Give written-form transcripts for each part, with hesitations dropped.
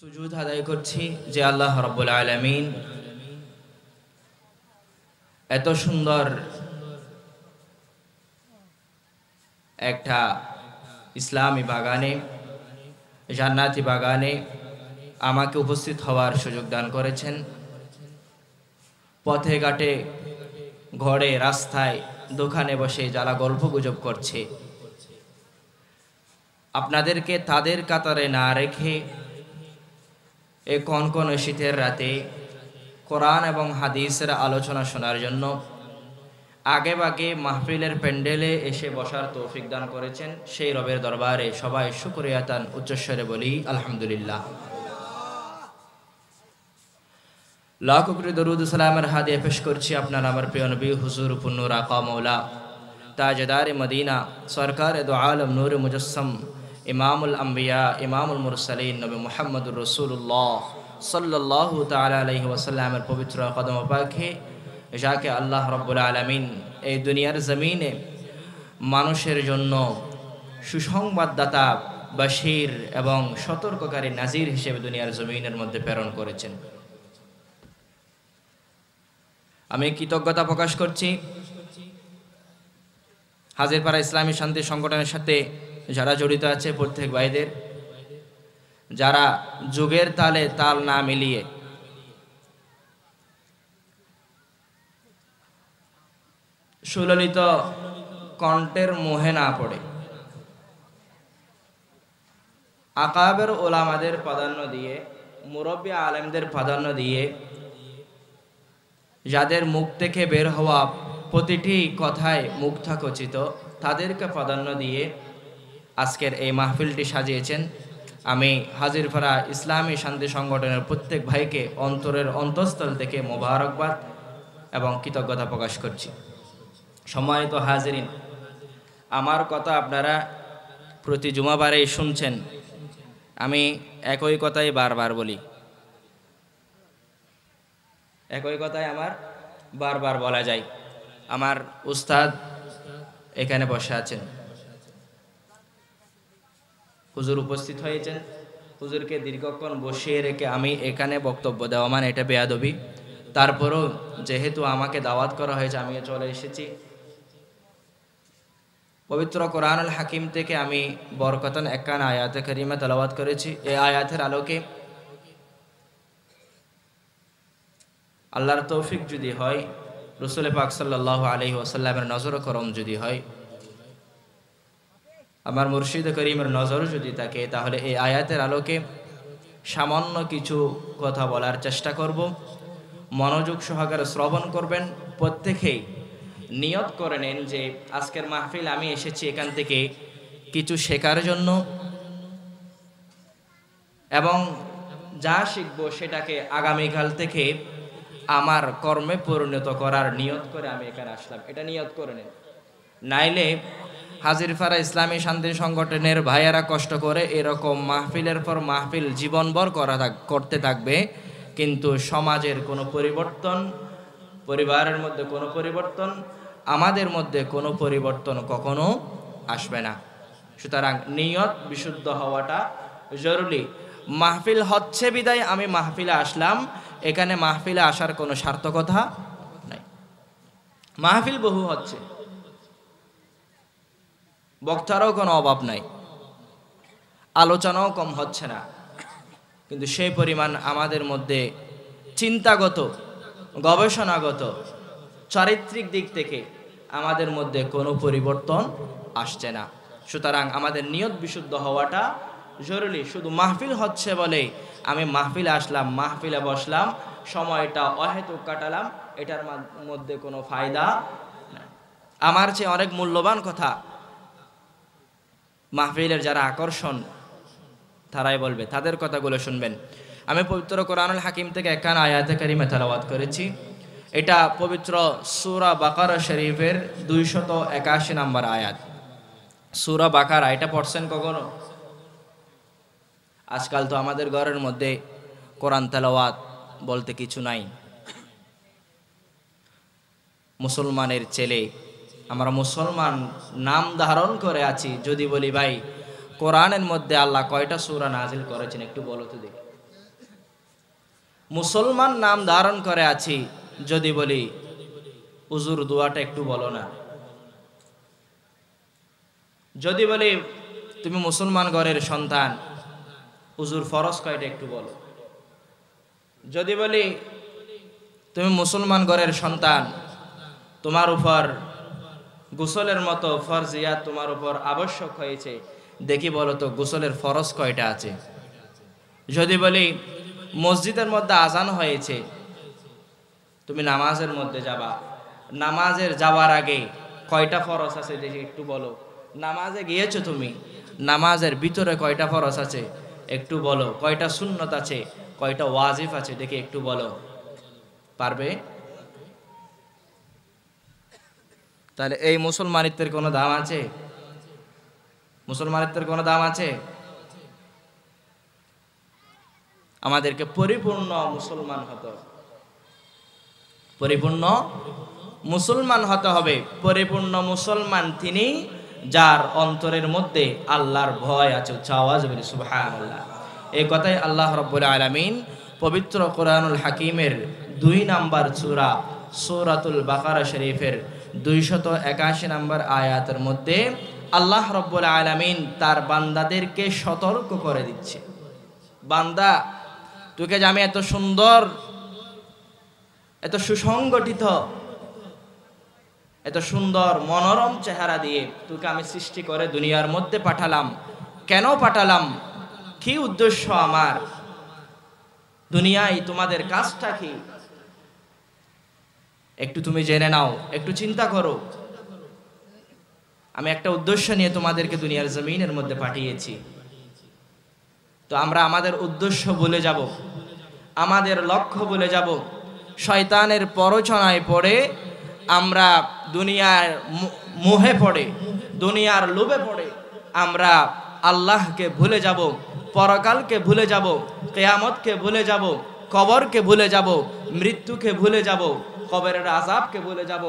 সুজুদ আদায় করছি যে আল্লাহ রাব্বুল আলামিন এত সুন্দর একটা ইসলামী বাগানে, জান্নাতি বাগানে আমাকে উপস্থিত হওয়ার সুযোগ দান করেছেন। পথে ঘাটে, ঘরে, রাস্তায়, দোকানে বসে যারা গল্পগুজব করছে, আপনাদেরকে তাদের কাতারে না রেখে এই কনকন শীতের রাতে কোরআন এবং হাদিসের আলোচনা শোনার জন্য আগেভাগে মাহফিলের প্যান্ডেলে এসে বসার তৌফিক দান করেছেন। সেই রবের দরবারে সবাই শুকরিয়াতান উচ্চস্বরে বলি আলহামদুলিল্লাহ। লাখ কোটি দরুদ সালামের হাদিয়া পেশ করছি আপনার আমার প্রিয় নবী হুজুর পুন্নুর আকা মৌলা তাজদার মদিনা সরকার দো আলম নূর মুজস্সম ইমামুল আম্বিয়া ইমামুল মুরসালিন নবী মুহাম্মদুর রাসূলুল্লাহ সাল্লাল্লাহু তাআলা আলাইহি ওয়াসাল্লামের পবিত্র কদম পাকে, যাকে আল্লাহ রাব্বুল আলামিন এই দুনিয়ার জমিনে মানুষের জন্য সুসংবাদদাতা, বাশীর এবং সতর্ককারী নাজির হিসেবে দুনিয়ার জমিনের মধ্যে প্রেরণ করেছেন। আমি কৃতজ্ঞতা প্রকাশ করছি হাজিরপাড়া ইসলামী শান্তি সংগঠনের সাথে যারা জড়িত আছে প্রত্যেক ভাইদের, যারা যুগের তালে তাল না মিলিয়ে সুললিত কণ্ঠের মোহে না পড়ে আকাবের ওলামাদের প্রাধান্য দিয়ে, মুরব্বী আলেমদের প্রাধান্য দিয়ে, যাদের মুখ থেকে বের হওয়া প্রতিটি কথায় মুগ্ধকচিত, তাদেরকে প্রাধান্য দিয়ে আজকের এই মাহফিলটি সাজিয়েছেন। আমি হাজিরপাড়া ইসলামী শান্তি সংগঠনের প্রত্যেক ভাইকে অন্তরের অন্তঃস্থল থেকে মোবারকবাদ এবং কৃতজ্ঞতা প্রকাশ করছি। সম্মানিত হাজিরিন, আমার কথা আপনারা প্রতি জুমাবারেই শুনছেন। আমি একই কথাই বারবার বলি, একই কথাই আমার বারবার বলা যায়। আমার উস্তাদ এখানে বসে আছেন, হুজুর উপস্থিত হয়েছেন। হুজুরকে দীর্ঘক্ষণ বসিয়ে রেখে আমি এখানে বক্তব্য দেওয়া মানে এটা বেয়াদবি। তারপরও যেহেতু আমাকে দাওয়াত করা হয়েছে, আমিও চলে এসেছি। পবিত্র কোরআনুল হাকিম থেকে আমি বরকতান একখান আয়াতে কারিমা তেলাওয়াত করেছি। এই আয়াতের আলোকে আল্লাহর তৌফিক যদি হয়, রাসূল পাক সাল্লাল্লাহু আলাইহি ওয়াসাল্লামের নজর করম যদি হয়, আমার মুর্শিদ করিমের নজর যদি থাকে, তাহলে এই আয়াতের আলোকে সামান্য কিছু কথা বলার চেষ্টা করব। মনোযোগ সহকারে শ্রবণ করবেন। প্রত্যেকেই নিয়ত করে নেন যে আজকের মাহফিল আমি এসেছি এখান থেকে কিছু শেখার জন্য, এবং যা শিখব সেটাকে আগামীকাল থেকে আমার কর্মে পরিণত করার নিয়ত করে আমি এখানে আসলাম। এটা নিয়ত করে নেন। নাইলে হাজিরপাড়া ইসলামী শান্তি সংগঠনের ভাইয়েরা কষ্ট করে এরকম মাহফিলের পর মাহফিল জীবনভর করতে থাকবে, কিন্তু সমাজের কোনো পরিবর্তন, পরিবারের মধ্যে কোনো পরিবর্তন, আমাদের মধ্যে কোনো পরিবর্তন কখনো আসবে না। সুতরাং নিয়ত বিশুদ্ধ হওয়াটা জরুরি। মাহফিল হচ্ছে বিদায় আমি মাহফিলে আসলাম, এখানে মাহফিলে আসার কোনো সার্থকতা নাই। মাহফিল বহু হচ্ছে, বক্তারও কোনো অভাব নাই, আলোচনাও কম হচ্ছে না, কিন্তু সেই পরিমাণ আমাদের মধ্যে চিন্তাগত, গবেষণাগত, চারিত্রিক দিক থেকে আমাদের মধ্যে কোনো পরিবর্তন আসছে না। সুতরাং আমাদের নিয়ত বিশুদ্ধ হওয়াটা জরুরি। শুধু মাহফিল হচ্ছে বলে আমি মাহফিলে আসলাম, মাহফিলে বসলাম, সময়টা অহেতুক কাটালাম, এটার মধ্যে কোনো ফায়দা নাই। আমার চেয়ে অনেক মূল্যবান কথা মাহফিলের যারা আকর্ষণ তারাই বলবে, তাদের কথাগুলো শুনবেন। আমি পবিত্র কোরআনুল হাকিম থেকে একখান আয়াতে কারিমা তেলাওয়াত করেছি। এটা পবিত্র সূরা বাকারা শরীফের 281 নম্বর আয়াত। সূরা বাকারা, এটা পড়ছেন কখনো? আজকাল তো আমাদের ঘরের মধ্যে কোরআন তেলাওয়াত বলতে কিছু নাই। মুসলমানের ছেলে, আমরা মুসলমান নাম ধারণ করে আছি, যদি বলি ভাই কোরআনের মধ্যে আল্লাহ কয়টা সূরা নাজিল করেছেন একটু বলো তো দেখি। মুসলমান নাম ধারণ করে আছি, যদি বলি হুজুর দোয়াটা একটু বলো না, যদি বলি তুমি মুসলমান ঘরের সন্তান, হুজুর ফরজ কয়টা একটু বলো, যদি বলি তুমি মুসলমান ঘরের সন্তান, তোমার উপর গোসলের মতো ফরজিয়াত তোমার উপর আবশ্যক হয়েছে, দেখি বলো তো গোসলের ফরজ কয়টা আছে। যদি বলি মসজিদের মধ্যে আজান হয়েছে, তুমি নামাজের মধ্যে যাবা, নামাজের যাওয়ার আগে কয়টা ফরজ আছে দেখি একটু বলো। নামাজে গিয়েছো তুমি, নামাজের ভিতরে কয়টা ফরজ আছে একটু বলো। কয়টা সুন্নত আছে, কয়টা ওয়াজিব আছে দেখি একটু বলো। পারবে? তাহলে এই মুসলমানিত্বের কোনো দাম আছে? মুসলমানিত্বের কোনো দাম আছে? আমাদেরকে পরিপূর্ণ মুসলমান হতে হবে, পরিপূর্ণ মুসলমান হতে হবে। পরিপূর্ণ মুসলমান তিনি যার অন্তরের মধ্যে আল্লাহর ভয় আছে। আওয়াজ বলি সুবহানাল্লাহ। এই কথাই আল্লাহ রাব্বুল আলামিন পবিত্র কোরআনুল হাকিমের 2 নম্বর সূরা সূরাতুল বাকারা শরীফের 281 নম্বর আয়াতের মধ্যে আল্লাহ রাব্বুল আলামিন তার বান্দাদেরকে সতর্ক করে দিচ্ছে, বান্দা তোকে যে আমি এত সুন্দর, এত সুসংগঠিত, এত সুন্দর মনোরম চেহারা দিয়ে তোকে আমি সৃষ্টি করে দুনিয়ার মধ্যে পাঠালাম, কেন পাঠালাম, কি উদ্দেশ্য আমার, দুনিয়ায় তোমাদের কাজটা কি, একটু তুমি জেনে নাও, একটু চিন্তা করো। আমি একটা উদ্দেশ্য নিয়ে তোমাদেরকে দুনিয়ার জমিনের মধ্যে পাঠিয়েছি। তো আমরা আমাদের উদ্দেশ্য ভুলে যাব, আমাদের লক্ষ্য ভুলে যাব, শয়তানের প্ররোচনায় পড়ে আমরা দুনিয়ার মোহে পড়ে, দুনিয়ার লোভে পড়ে আমরা আল্লাহকে ভুলে যাব, পরকালকে ভুলে যাব, কিয়ামতকে ভুলে যাব, কবরকে ভুলে যাব, মৃত্যুকে ভুলে যাব, কবরের আযাবকে ভুলে যাব,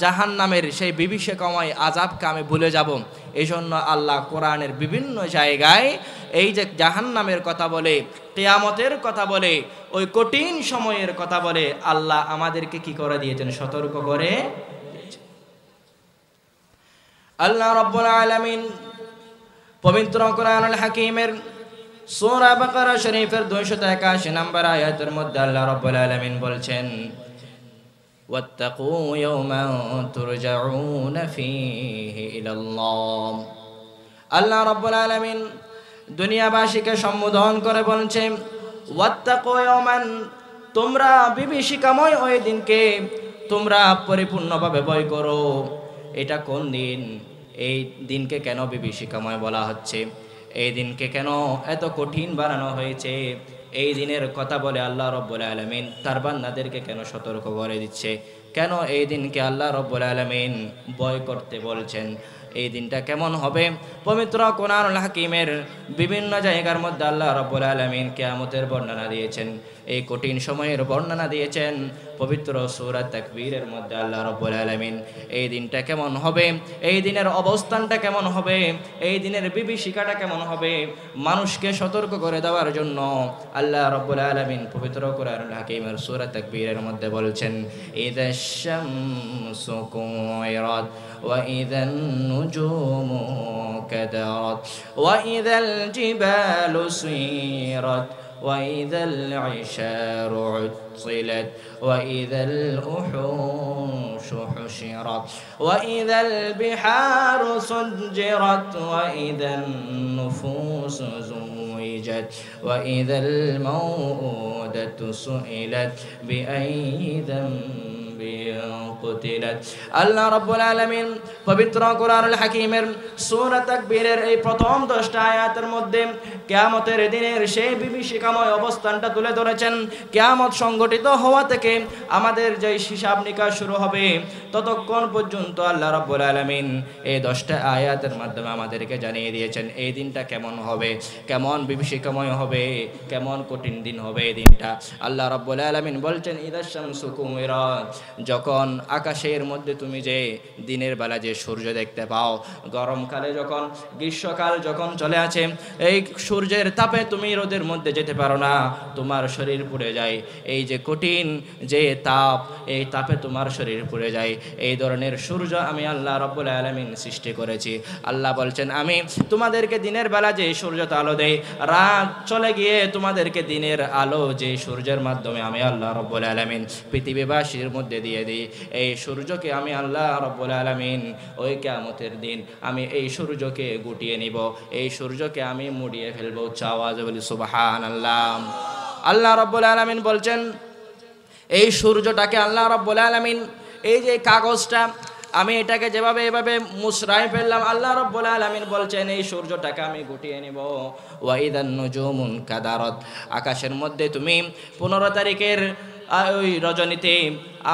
জাহান্নামের সেই বিভীষিকাময় আযাবকে আমি ভুলে যাব। এই জন্য আল্লাহ কোরআনের বিভিন্ন জায়গায় এই যে জাহান্নামের কথা বলে, কিয়ামতের কথা বলে, ওই কঠিন সময়ের কথা বলে, আল্লাহ আমাদেরকে কি করে দিয়েছেন, সতর্ক করে দিয়েছেন। আল্লাহ রাব্বুল আলামিন পবিত্র কোরআনুল হাকিমের সূরা বাকারা শরীফের 281 নম্বর আয়াতের মধ্যে আল্লাহ রাব্বুল আলামিন বলছেন, ওয়াত্তাকু ইয়াওমান তুরজাউনা ফীহি ইলাল্লাহ। আল্লাহ রাব্বুল আলামিন দুনিয়াবাসীকে সম্বোধন করে বলছেন, ওয়াত্তাকু ইয়াওমান, তোমরা বিভীষিকাময় ওই দিনকে তোমরা পরিপূর্ণভাবে ভয় করো। এটা কোন দিন? এই দিনকে কেন বিভীষিকাময় বলা হচ্ছে? এই দিনকে কেন এত কঠিন বানানো হয়েছে? এই দিনের কথা বলে আল্লাহ রাব্বুল আলামিন তার বান্দাদেরকে কেন সতর্ক করে দিচ্ছে? কেন এই দিনকে আল্লাহ রাব্বুল আলামিন ভয় করতে বলছেন? এই দিনটা কেমন হবে? পবিত্র কোরআনুল হাকিমের বিভিন্ন জায়গার মধ্যে আল্লাহ রাব্বুল আলামিন কিয়ামতের বর্ণনা দিয়েছেন, এই কঠিন সময়ের বর্ণনা দিয়েছেন। পবিত্র সূরা তাকবীরের মধ্যে আল্লাহ রাব্বুল আলামিন এই দিনটা কেমন হবে, এই দিনের অবস্থানটা কেমন হবে, এই দিনের বিভীষিকাটা কেমন হবে, মানুষকে সতর্ক করে দেওয়ার জন্য আল্লাহ রাব্বুল আলামিন পবিত্র কোরআনুল হাকিমের সূরা তাকবীরের মধ্যে বলছেন, ইযাশ শামসু কুওয়িরাত ওয়া ইযান নুজুমু কাদারাত ওয়া ইযাল জিবালু সুয়িরাত وإذا العشار عطلت وإذا الوحوش حشرت وإذا البحار سجرت وإذا النفوس زوجت وإذا الموءودة سئلت بأي ذنب قتلت। আল্লাহ রাব্বুল আলামিন পবিত্র কোরআনুল হাকিমের সূরা তাকবীরের এই প্রথম 10টা আয়াতের মধ্যে কিয়ামতের দিনের সেই বিভীষিকাময় অবস্থানটা তুলে ধরেছেন। কিয়ামত সংগঠিত হওয়া থেকে আমাদের যে হিসাব নিকাশ শুরু হবে ততক্ষণ পর্যন্ত আল্লাহ রাব্বুল আলামিন এই 10টা আয়াতের মাধ্যমে আমাদেরকে জানিয়ে দিয়েছেন এই দিনটা কেমন হবে, কেমন বিভীষিকাময় হবে, কেমন কঠিন দিন হবে এই দিনটা। আল্লাহ রাব্বুল আলামিন বলছেন, ইযাশ শামসু কুওয়িরাত, যখন আকাশের মধ্যে তুমি যে দিনের বেলা যে সূর্য দেখতে পাও, গরমকালে যখন, গ্রীষ্মকাল যখন চলে আসে, এই সূর্যের তাপে তুমি রোদের মধ্যে যেতে পারো না, তোমার শরীর পুড়ে যায়। এই যে কঠিন যে তাপ, এই তাপে তোমার শরীর পুড়ে যায়। এই ধরনের সূর্য আমি আল্লাহ রাব্বুল আলামিন সৃষ্টি করেছি। আল্লাহ বলছেন, আমি তোমাদেরকে দিনের বেলা যে সূর্যতে আলো দেই, রাত চলে গিয়ে তোমাদেরকে দিনের আলো যে সূর্যের মাধ্যমে আমি আল্লাহ রাব্বুল আলামিন পৃথিবীবাসীর মধ্যে দিয়ে দিই, এই সূর্যকে আমি আল্লাহ রাব্বুল আলামিন ওই কিয়ামতের দিন আমি এই সূর্যকে গুটিয়ে নিব, এই সূর্যকে আমি মুড়িয়ে ফেলবো। আওয়াজে বলি সুবহানাল্লাহ। আল্লাহ রাব্বুল আলামিন বলছেন, এই সূর্যটাকে আল্লাহ রাব্বুল আলামিন, এই যে কাগজটা আমি এটাকে যেভাবে এভাবে মুছরাই ফেললাম, আল্লাহ রাব্বুল আলামিন বলছেন এই সূর্যটাকে আমি গুটিয়ে নিব। ওয়া ইদান নুজুমুন কাদারাত, আকাশের মধ্যে তুমি 15 তারিখের ওই রজনীতে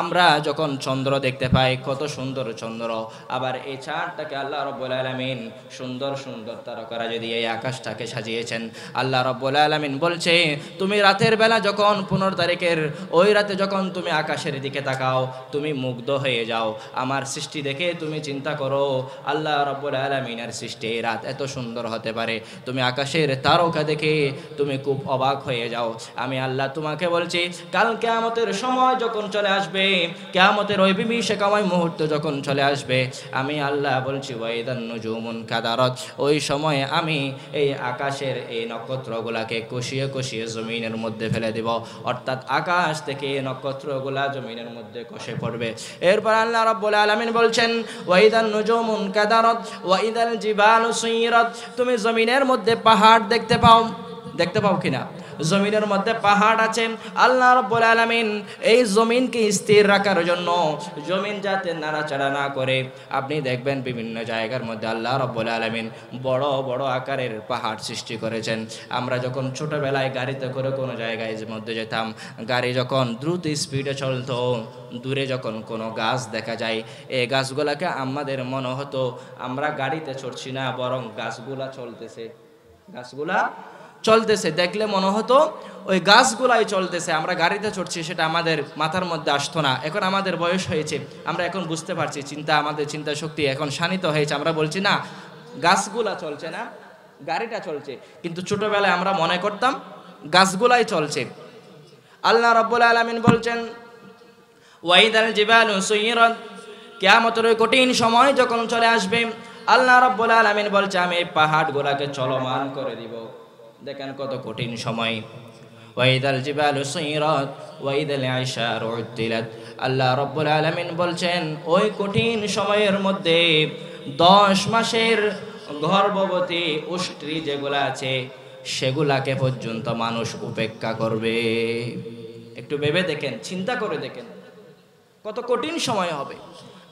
আমরা যখন চন্দ্র দেখতে পাই, কত সুন্দর চন্দ্র, আবার এই চাঁদটাকে আল্লাহ রাব্বুল আলামিন সুন্দর সুন্দর তারকারাজি দিয়ে এই আকাশটাকে সাজিয়েছেন। আল্লাহ রাব্বুল আলামিন বলছে, তুমি রাতের বেলা যখন 15 তারিখের ওই রাতে যখন তুমি আকাশের দিকে তাকাও, তুমি মুগ্ধ হয়ে যাও। আমার সৃষ্টি দেখে তুমি চিন্তা করো, আল্লাহ রাব্বুল আলামিনের সৃষ্টি এই রাত এত সুন্দর হতে পারে। তুমি আকাশের তারকা দেখে তুমি খুব অবাক হয়ে যাও। আমি আল্লাহ তোমাকে বলছি, কাল কিয়ামতের সময় যখন চলে আসবে, কিয়ামতের ওই বিভীষিকাময় মুহূর্ত যখন চলে আসবে, আমি আল্লাহ বলছি ওয়াইদান নুজুমুন কাদারাত, ওই সময়ে আমি এই আকাশের এই নক্ষত্রগুলাকে কষিয়ে কষিয়ে জমিনের মধ্যে ফেলে দেব, অর্থাৎ আকাশ থেকে নক্ষত্রগুলা জমিনের মধ্যে কষে পড়বে। এরপর আল্লাহ রাব্বুল আলামিন বলছেন, ওয়াইদান নুজুমুন কাদারাত ওয়াইদাল জিবালু সুইরাত, তুমি জমিনের মধ্যে পাহাড় দেখতে পাও কিনা? জমিনের মধ্যে পাহাড় আছে। আল্লাহ রাব্বুল আলামিন এই জমিনকে স্থির রাখার জন্য, জমিন যাতে নাড়াচাড়া না করে, আপনি দেখবেন বিভিন্ন জায়গার মধ্যে আল্লাহ রাব্বুল আলামিন বড় বড় আকারের পাহাড় সৃষ্টি করেছেন। আমরা যখন ছোটবেলায় গাড়িতে করে কোনো জায়গায় মধ্যে যেতাম, গাড়ি যখন দ্রুত স্পিডে চলতো, দূরে যখন কোনো গাছ দেখা যায়, এই গাছগুলাকে আমাদের মনে হতো আমরা গাড়িতে চড়ছি না, বরং গাছগুলা চলতেছে, দেখলে মনে হতো ওই গাছগুলাই চলতেছে, আমরা গাড়িতে চড়ছি, সেটা আমাদের মাথার মধ্যে আসতো না। এখন আমাদের বয়স হয়েছে, আমরা এখন বুঝতে পারছি, আমাদের চিন্তা শক্তি এখন শানিত হয়েছে, আমরা বলছি না গাছগুলা চলছে না, গাড়িটা চলছে। কিন্তু ছোটবেলায় আমরা মনে করতাম গাছগুলাই চলছে। আল্লাহ রাব্বুল আলামিন বলছেন, ওয়াইদাল জিবালু সুইরাত, কিয়ামতের ওই কঠিন সময় যখন চলে আসবে, আল্লাহ রাব্বুল আলামিন বলছে আমি এই পাহাড়গুলাকে চলমান করে দিব। দেখেন কত কঠিন সময়। ওয়াইদাল জিবালু সুইরাত ওয়াইদাল আইশারু উদ্দিলাত, আল্লাহ রাব্বুল আলামিন বলছেন ওই কঠিন সময়ের মধ্যে 10 মাসের গর্ভবতী উষ্ট্রী যেগুলা আছে, সেগুলাকে পর্যন্ত মানুষ উপেক্ষা করবে। একটু ভেবে দেখেন, চিন্তা করে দেখেন কত কঠিন সময় হবে।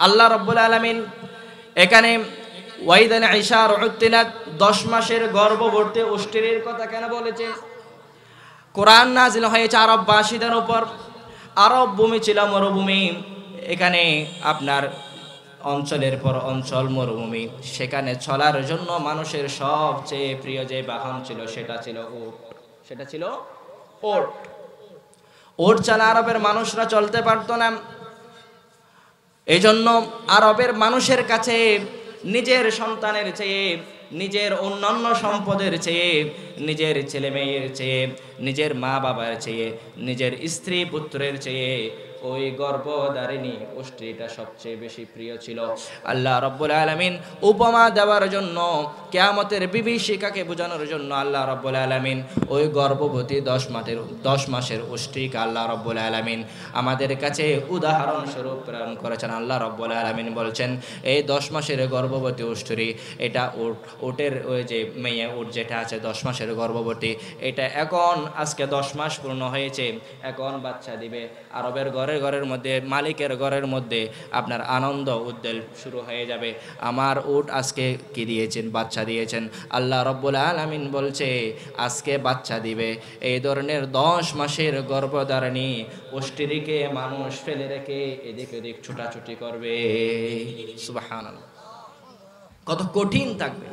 আল্লাহ রাব্বুল আলামিন এখানে ওয়াইদান আইশার উদ্দিলাত 10 মাসের গর্ভবতী উষ্ট্রীর কথা কেন বলেছে? কোরআন নাজিল হয়েছে আরববাসীদের উপর। আরব ভূমি ছিল মরুভূমি, এখানে আপনার অঞ্চলের পর অঞ্চল মরুভূমি, সেখানে চলার জন্য মানুষের সবচেয়ে প্রিয় যে বাহন ছিল সেটা ছিল ওট। ওট ছাড়া আরবের মানুষরা চলতে পারত না। এই জন্য আরবের মানুষের কাছে নিজের সন্তানের চেয়ে, নিজের অন্যান্য সম্পদের চেয়ে, নিজের ছেলে মেয়ের চেয়ে, নিজের মা বাবার চেয়ে, নিজের স্ত্রী পুত্রের চেয়ে ওই গর্ভধারিণী উষ্ট্রীটা সবচেয়ে বেশি প্রিয় ছিল। আল্লাহ রাব্বুল আলামিন উপমা দেওয়ার জন্য, কিয়ামতের বিভীষিকাকে বোঝানোর জন্য আল্লাহ রাব্বুল আলামিন ওই গর্ভবতী 10 মাসের উষ্ট্রীকে আল্লাহ রাব্বুল আলামিন আমাদের কাছে উদাহরণ স্বরূপ প্রেরণ করেছেন। আল্লাহ রাব্বুল আলামিন বলছেন এই 10 মাসের গর্ভবতী উষ্ট্রী, এটা উটের ওই যে মেয়ে উট যেটা আছে 10 মাসের গর্ভবতী, এটা এখন আজকে 10 মাস পূর্ণ হয়েছে, এখন বাচ্চা দিবে। আরবের ঘরের মধ্যে, মালিকের ঘরের মধ্যে আপনার আনন্দ উদ্বেল শুরু হয়ে যাবে। আমার উট আজকে কি দিয়েছেন? বাচ্চা দিয়েছেন। আল্লাহ রাব্বুল আলামিন বলছে আজকে বাচ্চা দিবে। এই ধরনের 10 মাসের গর্ভধারিণী উষ্ট্রীকে মানুষ ফেলে রেখে এদিক ওদিক ছোটাছুটি করবে। সুবহানাল্লাহ, কত কঠিন থাকবে।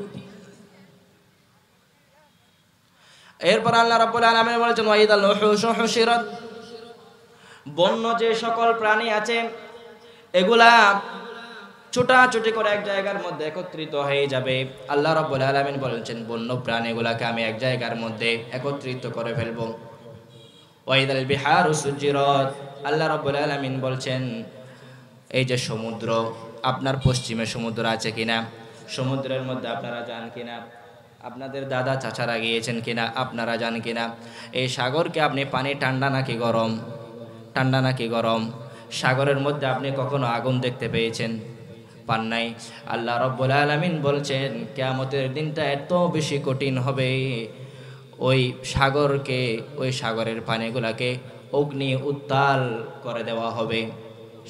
এরপর আল্লাহ রাব্বুল আলামিন বলেছেন ওয়াইদাল উহুশু হুশিরাত, বন্য যে সকল প্রাণী আছে এগুলা ছোটাছুটি করে এক জায়গার মধ্যে একত্রিত হয়ে যাবে। আল্লাহ রাব্বুল আলামিন বলেছেন বন্য প্রাণীগুলাকে আমি এক জায়গার মধ্যে একত্রিত করে ফেলবো। ওয়াইদাল বিহারু সুজিরাত, আল্লাহ রাব্বুল আলামিন বলছেন এই যে সমুদ্র, আপনার পশ্চিমে সমুদ্র আছে কিনা, সমুদ্রের মধ্যে আপনারা যান কিনা, আপনাদের দাদা চাচারা গিয়েছেন কিনা, আপনারা যান কিনা, এই সাগরকে আপনি পানি ঠান্ডা নাকি গরম, ঠান্ডা নাকি গরম, সাগরের মধ্যে আপনি কখনো আগুন দেখতে পেয়েছেন, পান নাই। আল্লাহ রাব্বুল আলামিন বলছেন কিয়ামতের দিনটা এত বেশি কঠিন হবে, ওই সাগরকে, ওই সাগরের পানিগুলাকে অগ্নি উত্তাল করে দেওয়া হবে,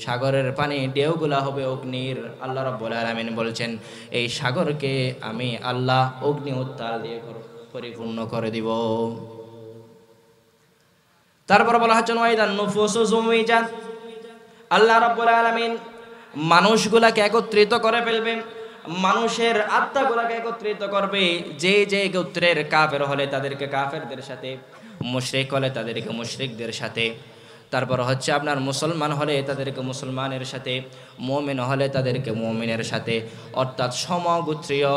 সাগরের পানি ঢেউগুলা হবে অগ্নির। আল্লাহ রাব্বুল আলামিন বলছেন এই সাগরকে আমি আল্লাহ অগ্নি উত্তাল দিয়ে পরিপূর্ণ করে দিব। তারপর বলা হচ্ছে ওয়াইদান নুফুসু জুমিজাত, আল্লাহ রাব্বুল আলামিন মানুষগুলাকে একত্রিত করে ফেলবেন, মানুষের আত্মাগুলাকে একত্রিত করবে। যে যে গোত্রের কাফের হলে তাদেরকে কাফেরদের সাথে, মুশরিক হলে তাদেরকে মুশরিকদের সাথে, তারপর হচ্ছে আপনার মুসলমান হলে তাদেরকে মুসলমানের সাথে, মুমিন হলে তাদেরকে মুমিনের সাথে, অর্থাৎ সমগোত্রীয়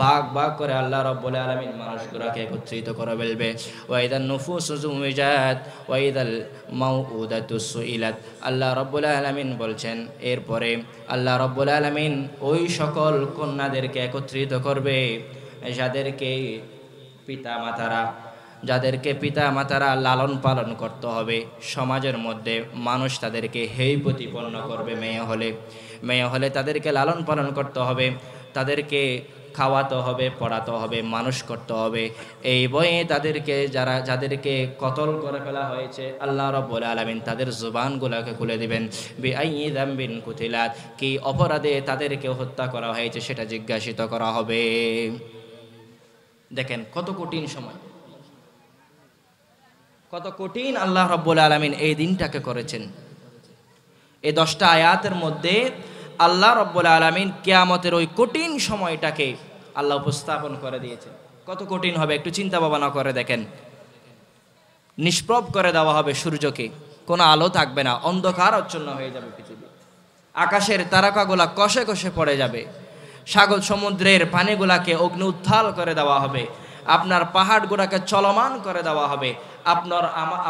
ভাগ ভাগ করে আল্লাহ রাব্বুল আলামিন মানুষগুলোকে একত্রিত করে ফেলবে। ওয়াইদান নুফুসু জুমিজাত ওয়াইদাল মাউউদাতু সুইলাত, আল্লাহ রাব্বুল আলামিন বলছেন এরপরে আল্লাহ রাব্বুল আলামিন ওই সকল কন্যাদেরকে একত্রিত করবে যাদেরকে পিতা মাতারা লালন পালন করতে হবে। সমাজের মধ্যে মানুষ তাদেরকে হেয় প্রতিপন্ন করবে, মেয়ে হলে তাদেরকে লালন পালন করতে হবে, তাদেরকে খাওয়াতে হবে, পড়াতে হবে, মানুষ করতে হবে। এই বয়ে তাদেরকে যাদেরকে কতল করে ফেলা হয়েছে আল্লাহ রাব্বুল আলামিন তাদের জুবানগুলোকে খুলে দিবেন। বিআইয়ি যামবিন কুতিলাত, কি অপরাধে তাদেরকে হত্যা করা হয়েছে সেটা জিজ্ঞাসিত করা হবে। দেখেন কত কঠিন সময়, কত কঠিন আল্লাহ রাব্বুল আলামিন এই দিনটাকে করেছেন। এই 10টা আয়াতের মধ্যে আল্লাহ রাব্বুল আলামিন কিয়ামতের ওই কঠিন সময়টাকে আল্লাহ উপস্থাপন করে দিয়েছেন। কত কঠিন হবে একটু চিন্তা ভাবনা করে দেখেন। নিষ্প্রভ করে দেওয়া হবে সূর্যকে, কোনো আলো থাকবে না, অন্ধকার আচ্ছন্ন হয়ে যাবে পৃথিবী, আকাশের তারকাগুলা কষে কষে পড়ে যাবে, সাগর সমুদ্রের পানিগুলাকে অগ্নি উত্তাল করে দেওয়া হবে, আপনার পাহাড়গুলোকে চলমান করে দেওয়া হবে,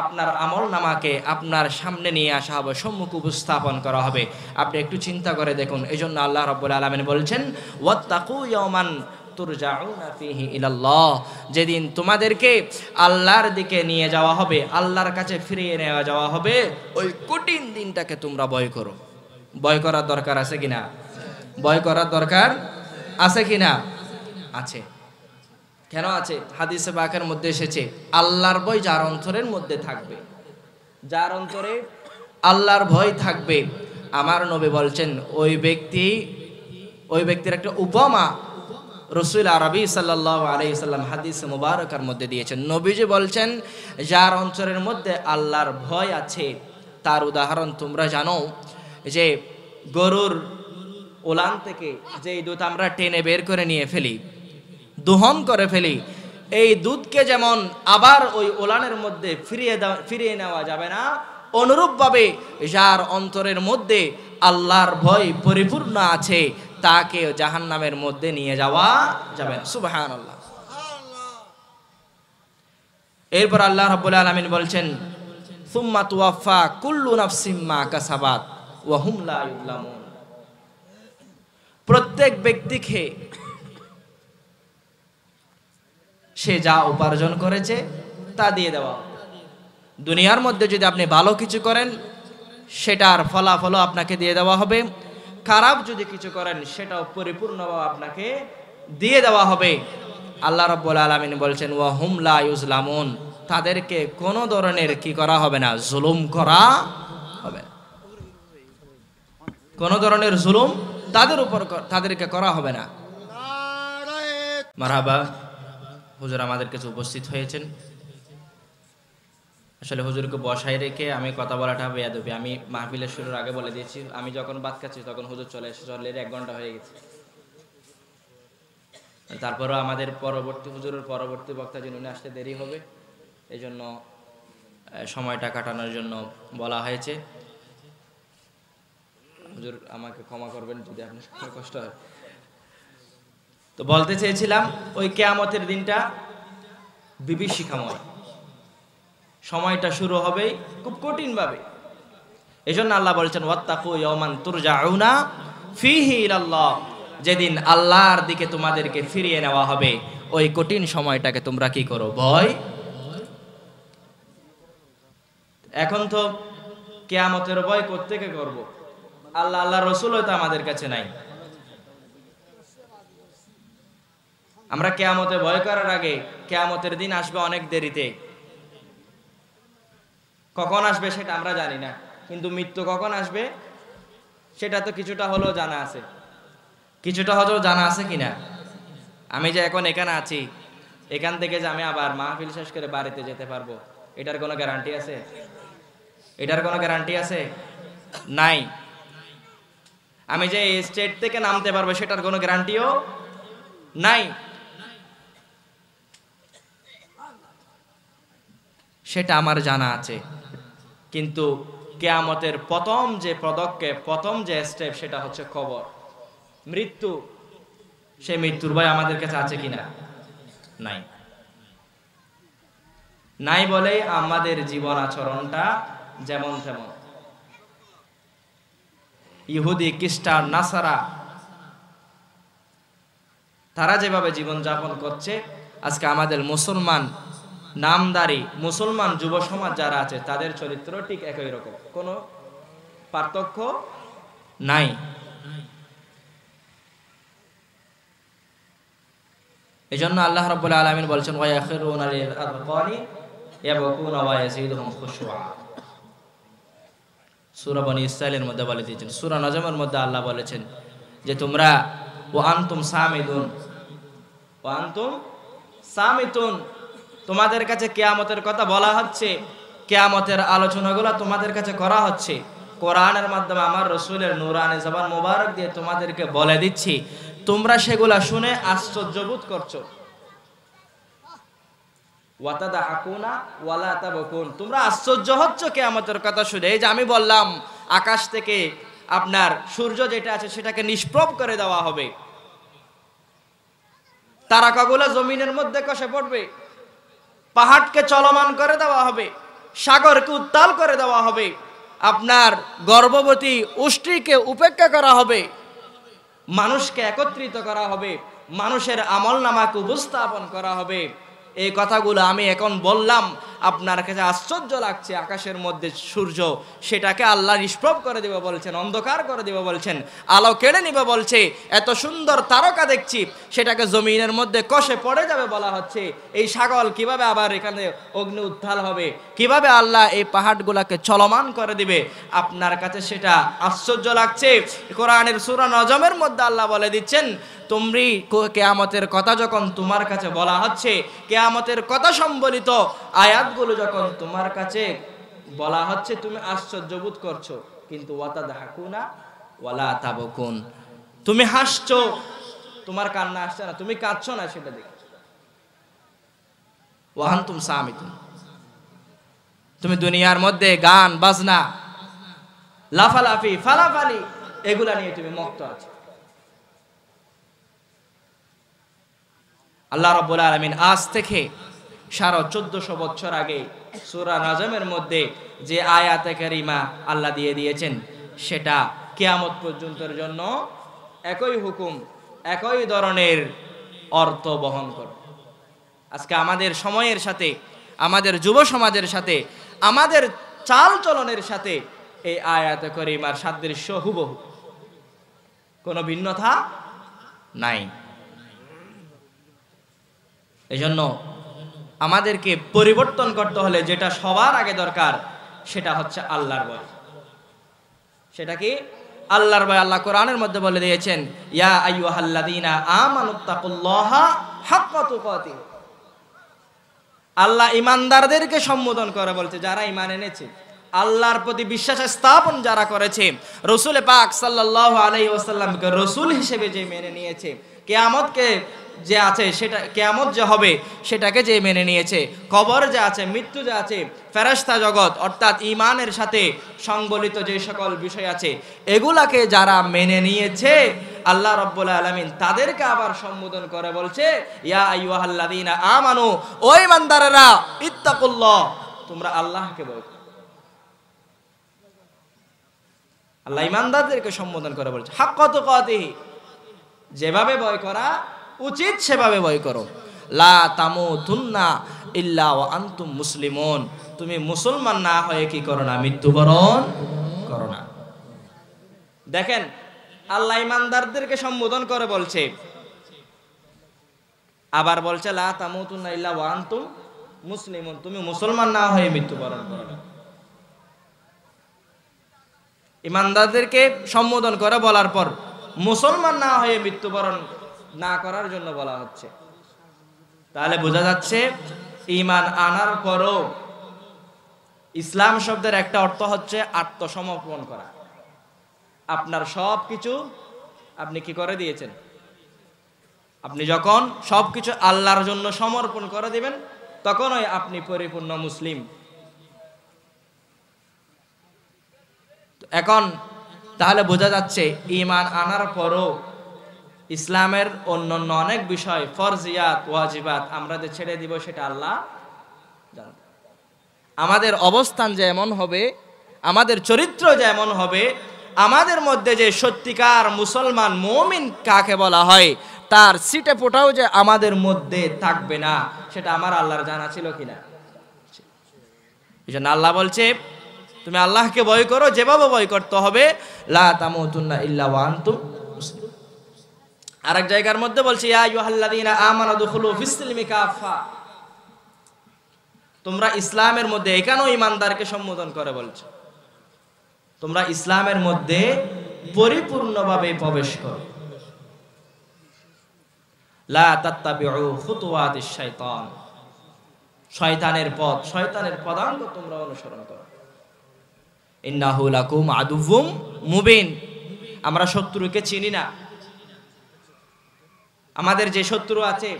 আপনার আমল নামাকে আপনার সামনে নিয়ে আসা হবে, সম্মুখ উপস্থাপন করা হবে। আপনি একটু চিন্তা করে দেখুন। এই জন্য আল্লাহ রাব্বুল আলামিন বলছেন ওয়াত্তাকু ইয়াওমান তুরজাউনা ফীহি ইলাল্লাহ, যেদিন তোমাদেরকে আল্লাহর দিকে নিয়ে যাওয়া হবে, আল্লাহর কাছে ফিরিয়ে নেওয়া যাওয়া হবে, ওই কঠিন দিনটাকে তোমরা ভয় করো। ভয় করার দরকার আছে কিনা? ভয় করার দরকার আছে কিনা? আছে। কেন আছে? হাদিসে পাকের মধ্যে এসেছে আল্লাহর ভয় যার অন্তরের মধ্যে থাকবে, যার অন্তরে আল্লাহর ভয় থাকবে, আমার নবী বলছেন ওই ব্যক্তির একটা উপমা রাসূল আরবি সাল্লাল্লাহু আলাইহি সাল্লাম হাদিস মুবারকার মধ্যে দিয়েছেন। নবীজি বলছেন যার অন্তরের মধ্যে আল্লাহর ভয় আছে তার উদাহরণ তোমরা জানো, যে গরুর ওলান থেকে যেই দুধ আমরা টেনে বের করে নিয়ে ফেলি, দোহন করে ফেলি, এই দুধকে যেমন আবার ওই ওলানের মধ্যে ফিরিয়ে নেওয়া যাবে না, অনুরূপভাবে যার অন্তরের মধ্যে আল্লাহর ভয় পরিপূর্ণ আছে তাকে জাহান্নামের মধ্যে নিয়ে যাওয়া যাবে না। সুবহানাল্লাহ। এরপর আল্লাহ রাব্বুল আলামিন বলছেন সুম্মা তুওয়াফা কুল্লু নাফসিম মা কাসাবাত ওয়া হুম লা ইউযলামুন, প্রত্যেক ব্যক্তিকে সে যা উপার্জন করেছে তা দিয়ে দেওয়া। দুনিয়ার মধ্যে যদি আপনি ভালো কিছু করেন সেটার ফলাফলও আপনাকে দিয়ে দেওয়া হবে, খারাপ যদি কিছু করেন সেটাও পরিপূর্ণভাবে আপনাকে দিয়ে দেওয়া হবে। আল্লাহ রাব্বুল আলামিন বলছেন ওয়া হুম লা ইউযলামুন, তাদেরকে কোনো ধরনের কি করা হবে না, জুলুম করা হবে না, কোনো ধরনের জুলুম তাদেরকে করা হবে না। মারহাবা। হুজুর আমাদের কাছে উপস্থিত হয়েছেন। আসলে হুজুরকে বসায় রেখে আমি কথা বলাটা বেয়াদবি। আমি মাহফিলের শুরুর আগে বলে দিয়েছি, আমি যখন বাদ খাচ্ছি তখন হুজুর চলে 1 ঘন্টা হয়ে গেছে। তারপরও আমাদের হুজুরের পরবর্তী বক্তা যিনি উনি আসতে দেরি হবে, এই জন্য সময়টা কাটানোর জন্য বলা হয়েছে। হুজুর আমাকে ক্ষমা করবেন যদি আপনার কষ্ট হয়। তো বলতে চেয়েছিলাম ওই কিয়ামতের দিনটা বিভীষিকাময়, সময়টা শুরু হবে খুব কঠিন ভাবে। এজন্য আল্লাহ বলেছেন ওয়াত্তাকু ইয়াওমান তুরজাউনা ফীহি ইলাল্লাহ, যেদিন আল্লাহর দিকে তোমাদেরকে ফিরিয়ে নেওয়া হবে ওই কঠিন সময়টাকে তোমরা কি করো, ভয়। এখন তো কিয়ামতের ভয় কোত্থেকে করব? আল্লাহ আল্লাহ রসুল হয়তো আমাদের কাছে নাই। আমরা কিয়ামতে ভয় করার আগে কিয়ামতের দিন আসবে অনেক দেরিতে, কখন আসবে সেটা আমরা জানি না, কিন্তু মৃত্যু কখন আসবে সেটা তো কিছুটা হলেও জানা আছে। কিছুটা হলেও জানা আছে কিনা? আমি যে এখন এখানে আছি, এখান থেকে যে আমি আবার মাহফিল শেষ করে বাড়িতে যেতে পারবো, এটার কোনো গ্যারান্টি আছে? এটার কোনো গ্যারান্টি আছে? নাই। আমি যে স্টেট থেকে নামতে পারবো সেটার কোনো গ্যারান্টিও নাই। সেটা আমার জানা আছে, কিন্তু কিয়ামতের প্রথম যে পদক্ষেপ, প্রথম যে স্টেপ, সেটা হচ্ছে কবর, মৃত্যু। সেই মৃত্যুর ভয় আমাদের কাছে আছে কিনা? নাই। নাই বলেই আমাদের জীবন আচরণটা যেমন তেমন। ইহুদি, খ্রিস্টান, নাসারা তারা যেভাবে জীবন যাপন করছে, আজকে আমাদের মুসলমান নামদারি মুসলমান যুব সমাজ যারা আছে তাদের চরিত্র ঠিক একই রকম, কোনো পার্থক্য নাই। এজন্য আল্লাহ রাব্বুল আলামিন বলছেন ওয়া ইয়াখিরুনা লিল আযকানি ইয়াবকুনা ওয়া ইয়াজিদুহুম খুশুআ। সূরা বনী ইসরাঈলের মধ্যে বলে দিয়েছেন। সূরা নজমের মধ্যে আল্লাহ বলেছেন যে তোমরা ওয়া আনতুম সামিদুন, ওয়া আনতুম সামিতুন, তোমাদের কাছে কিয়ামতের কথা বলা হচ্ছে, কিয়ামতের আলোচনাগুলো তোমাদের কাছে করা হচ্ছে। কোরআনের মাধ্যমে আমার রাসূলের নূরানি জবান মোবারক দিয়ে তোমাদেরকে বলে দিচ্ছি, তোমরা সেগুলা শুনে আশ্চর্যবোধ করছো। ওয়াতাদাকুনা ওয়ালা তাবকুন, তোমরা আশ্চর্য হচ্ছ কিয়ামতের কথা শুনে। এই যে আমি বললাম আকাশ থেকে আপনার সূর্য যেটা আছে সেটাকে নিষ্প্রভ করে দেওয়া হবে, তারকাগুলো জমিনের মধ্যে খসে পড়বে, পাহাড়কে চলমান করে দেওয়া হবে, সাগরকে উত্তাল করে দেওয়া হবে, আপনার গর্ভবতী উষ্ট্রীকে উপেক্ষা করা হবে, মানুষকে একত্রিত করা হবে, মানুষের আমলনামাকে উপস্থাপন করা হবে। এই কথাগুলো আমি এখন বললাম, আপনার কাছে আশ্চর্য লাগছে। আকাশের মধ্যে সূর্য, সেটাকে আল্লাহ নিষ্প্রভ করে দেবে বলছেন, অন্ধকার করে দেবে বলছেন, আলো কেড়ে নিবে বলছে। এত সুন্দর তারকা দেখছি, সেটাকে জমিনের মধ্যে কষে পড়ে যাবে বলা হচ্ছে। এই সাগর কিভাবে আবার এখানে অগ্নি উত্তাল হবে, কিভাবে আল্লাহ এই পাহাড়গুলাকে চলমান করে দিবে, আপনার কাছে সেটা আশ্চর্য লাগছে। কোরআনের সূরা নজমের মধ্যে আল্লাহ বলে দিচ্ছেন, তুমি কিয়ামতের কথা যখন তোমার কাছে বলা হচ্ছে, কিয়ামতের কথা সম্বলিত আয়াতগুলো যখন তোমার কাছে বলা হচ্ছে, তুমি আশ্চর্যবোধ করছো, কিন্তু ওয়াতাদাকুনা ওয়ালা তাবকুন, তুমি হাসছো, তোমার কান্না আসছে না, তুমি কাঁদছো না, সেটা দেখো। ওয়া আনতুম সামিতুন, তুমি দুনিয়ার মধ্যে গান বাজনা, লাফালাফি ফালাফালি এগুলা নিয়ে তুমি মুক্ত আছো। আল্লাহ রাব্বুল আলামিন আজ থেকে 1450 বছর আগে সূরা নজমের মধ্যে যে আয়াতে কারিমা আল্লাহ দিয়ে দিয়েছেন, সেটা কিয়ামত পর্যন্তের জন্য একই হুকুম, একই ধরনের অর্থ বহন করে। আজকে আমাদের সময়ের সাথে, আমাদের যুব সমাজের সাথে, আমাদের চাল চলনের সাথে এই আয়াতে কারিমার সাদৃশ্য হুবহু, কোনো ভিন্নতা নাই। এজন্য আমাদেরকে পরিবর্তন করতে হলে যেটা সবার আগে দরকার, সেটা হচ্ছে আল্লাহর ভয়। সেটা কি? আল্লাহর ভয়। আল্লাহ কোরআনের মধ্যে বলে দিয়েছেন, ইয়া আইয়ুহাল্লাযীনা আমানুত্তাকুল্লাহা হাক্কা তুকাতিহ। আল্লাহ ঈমানদারদেরকে সম্বোধন করে বলছে, যারা ঈমান এনেছে, আল্লাহর প্রতি বিশ্বাস স্থাপন যারা করেছে, রাসূল পাক সাল্লাল্লাহু আলাইহি ওয়াসাল্লামকে রাসূল হিসেবে যে মেনে নিয়েছে, কিয়ামতকে যে আছে সেটা, কিয়ামত যে হবে সেটাকে যে মেনে নিয়েছে, কবর যে আছে, মৃত্যু যে আছে, ফেরেশতা জগৎ অর্থাৎ ঈমানের সাথে সংবলিত যে সকল বিষয় আছে, এগুলাকে যারা মেনে নিয়েছে, আল্লাহ রাব্বুল আলামিন তাদেরকে আবার সম্বোধন করে বলছে, ইয়া আইয়ুহাল্লাযীনা আমানু, ও ঈমানদারেরা, ইত্তাকুল্লাহ, তোমরা আল্লাহকে ভয় করো। আল্লাহ ঈমানদারদেরকে সম্বোধন করে বলছে হাক্কা তুকাতিহি, যেভাবে ভয় করা উচিত সেভাবে ভয় করো। লা তামুতুন্না ইল্লা ওয়া আনতুম মুসলিমুন, তুমি মুসলমান না হয়ে কি করো না, মৃত্যুবরণ করো না। দেখেন আল্লাহ ঈমানদারদেরকে সম্বোধন করে বলছে, আবার বলছে লা তামুতুন্না ইল্লা ওয়া আনতুম মুসলিমুন, তুমি মুসলমান না হয়ে মৃত্যুবরণ করো না। ঈমানদারদেরকে সম্বোধন করে বলার পর মুসলমান না হয়ে মৃত্যুবরণ না করার জন্য বলা হচ্ছে। তাহলে বোঝা যাচ্ছে ঈমান আনার পরও ইসলাম শব্দের একটা অর্থ হচ্ছে আত্মসমর্পণ করা। আপনার সব কিছু আপনি কি করে দিয়েছেন, আপনি যখন সবকিছু আল্লাহর জন্য সমর্পণ করে দিবেন তখনই আপনি পরিপূর্ণ মুসলিম। এখন তাহলে বোঝা যাচ্ছে ঈমান আনার পরও ইসলামের অন্যান্য অনেক বিষয়, ফরজিয়াত ওয়াজিবাত আমরা যে ছেড়ে দিব সেটা আল্লাহ জানেন। আমাদের অবস্থান যেমন হবে, আমাদের চরিত্র যেমন হবে, আমাদের মধ্যে যে সত্যিকার মুসলমান মুমিন কাকে বলা হয় তার সিটে ফোটাও যে আমাদের মধ্যে থাকবে না, সেটা আমার আল্লাহর জানা ছিল কিনা। এই জন্য আল্লাহ বলছে তুমি আল্লাহকে ভয় করো, যেভাবে ভয় করতে হবে, লা তামুতুন্না ইল্লা ওয়া আনতুম মুসলিমুন। আরেক জায়গার মধ্যে বলছে ইয়া আইয়ুহাল্লাযীনা আমানু দুখুলু ফিস-সিলমি কাফা, তোমরা ইসলামের মধ্যে, এখানেও ঈমানদারকে সম্বোধন করে বলছে তোমরা ইসলামের মধ্যে পরিপূর্ণভাবে প্রবেশ করো। লা তাত্তাবিউ খুতুওয়াতিশ শাইতান, শয়তানের পথ, শয়তানের পদাঙ্ক তোমরা অনুসরণ করো। ইন্নাহু লাকুম আদুউম মুবিন, আমরা শত্রুকে চিনি না। আমাদের যে শত্রু আছে,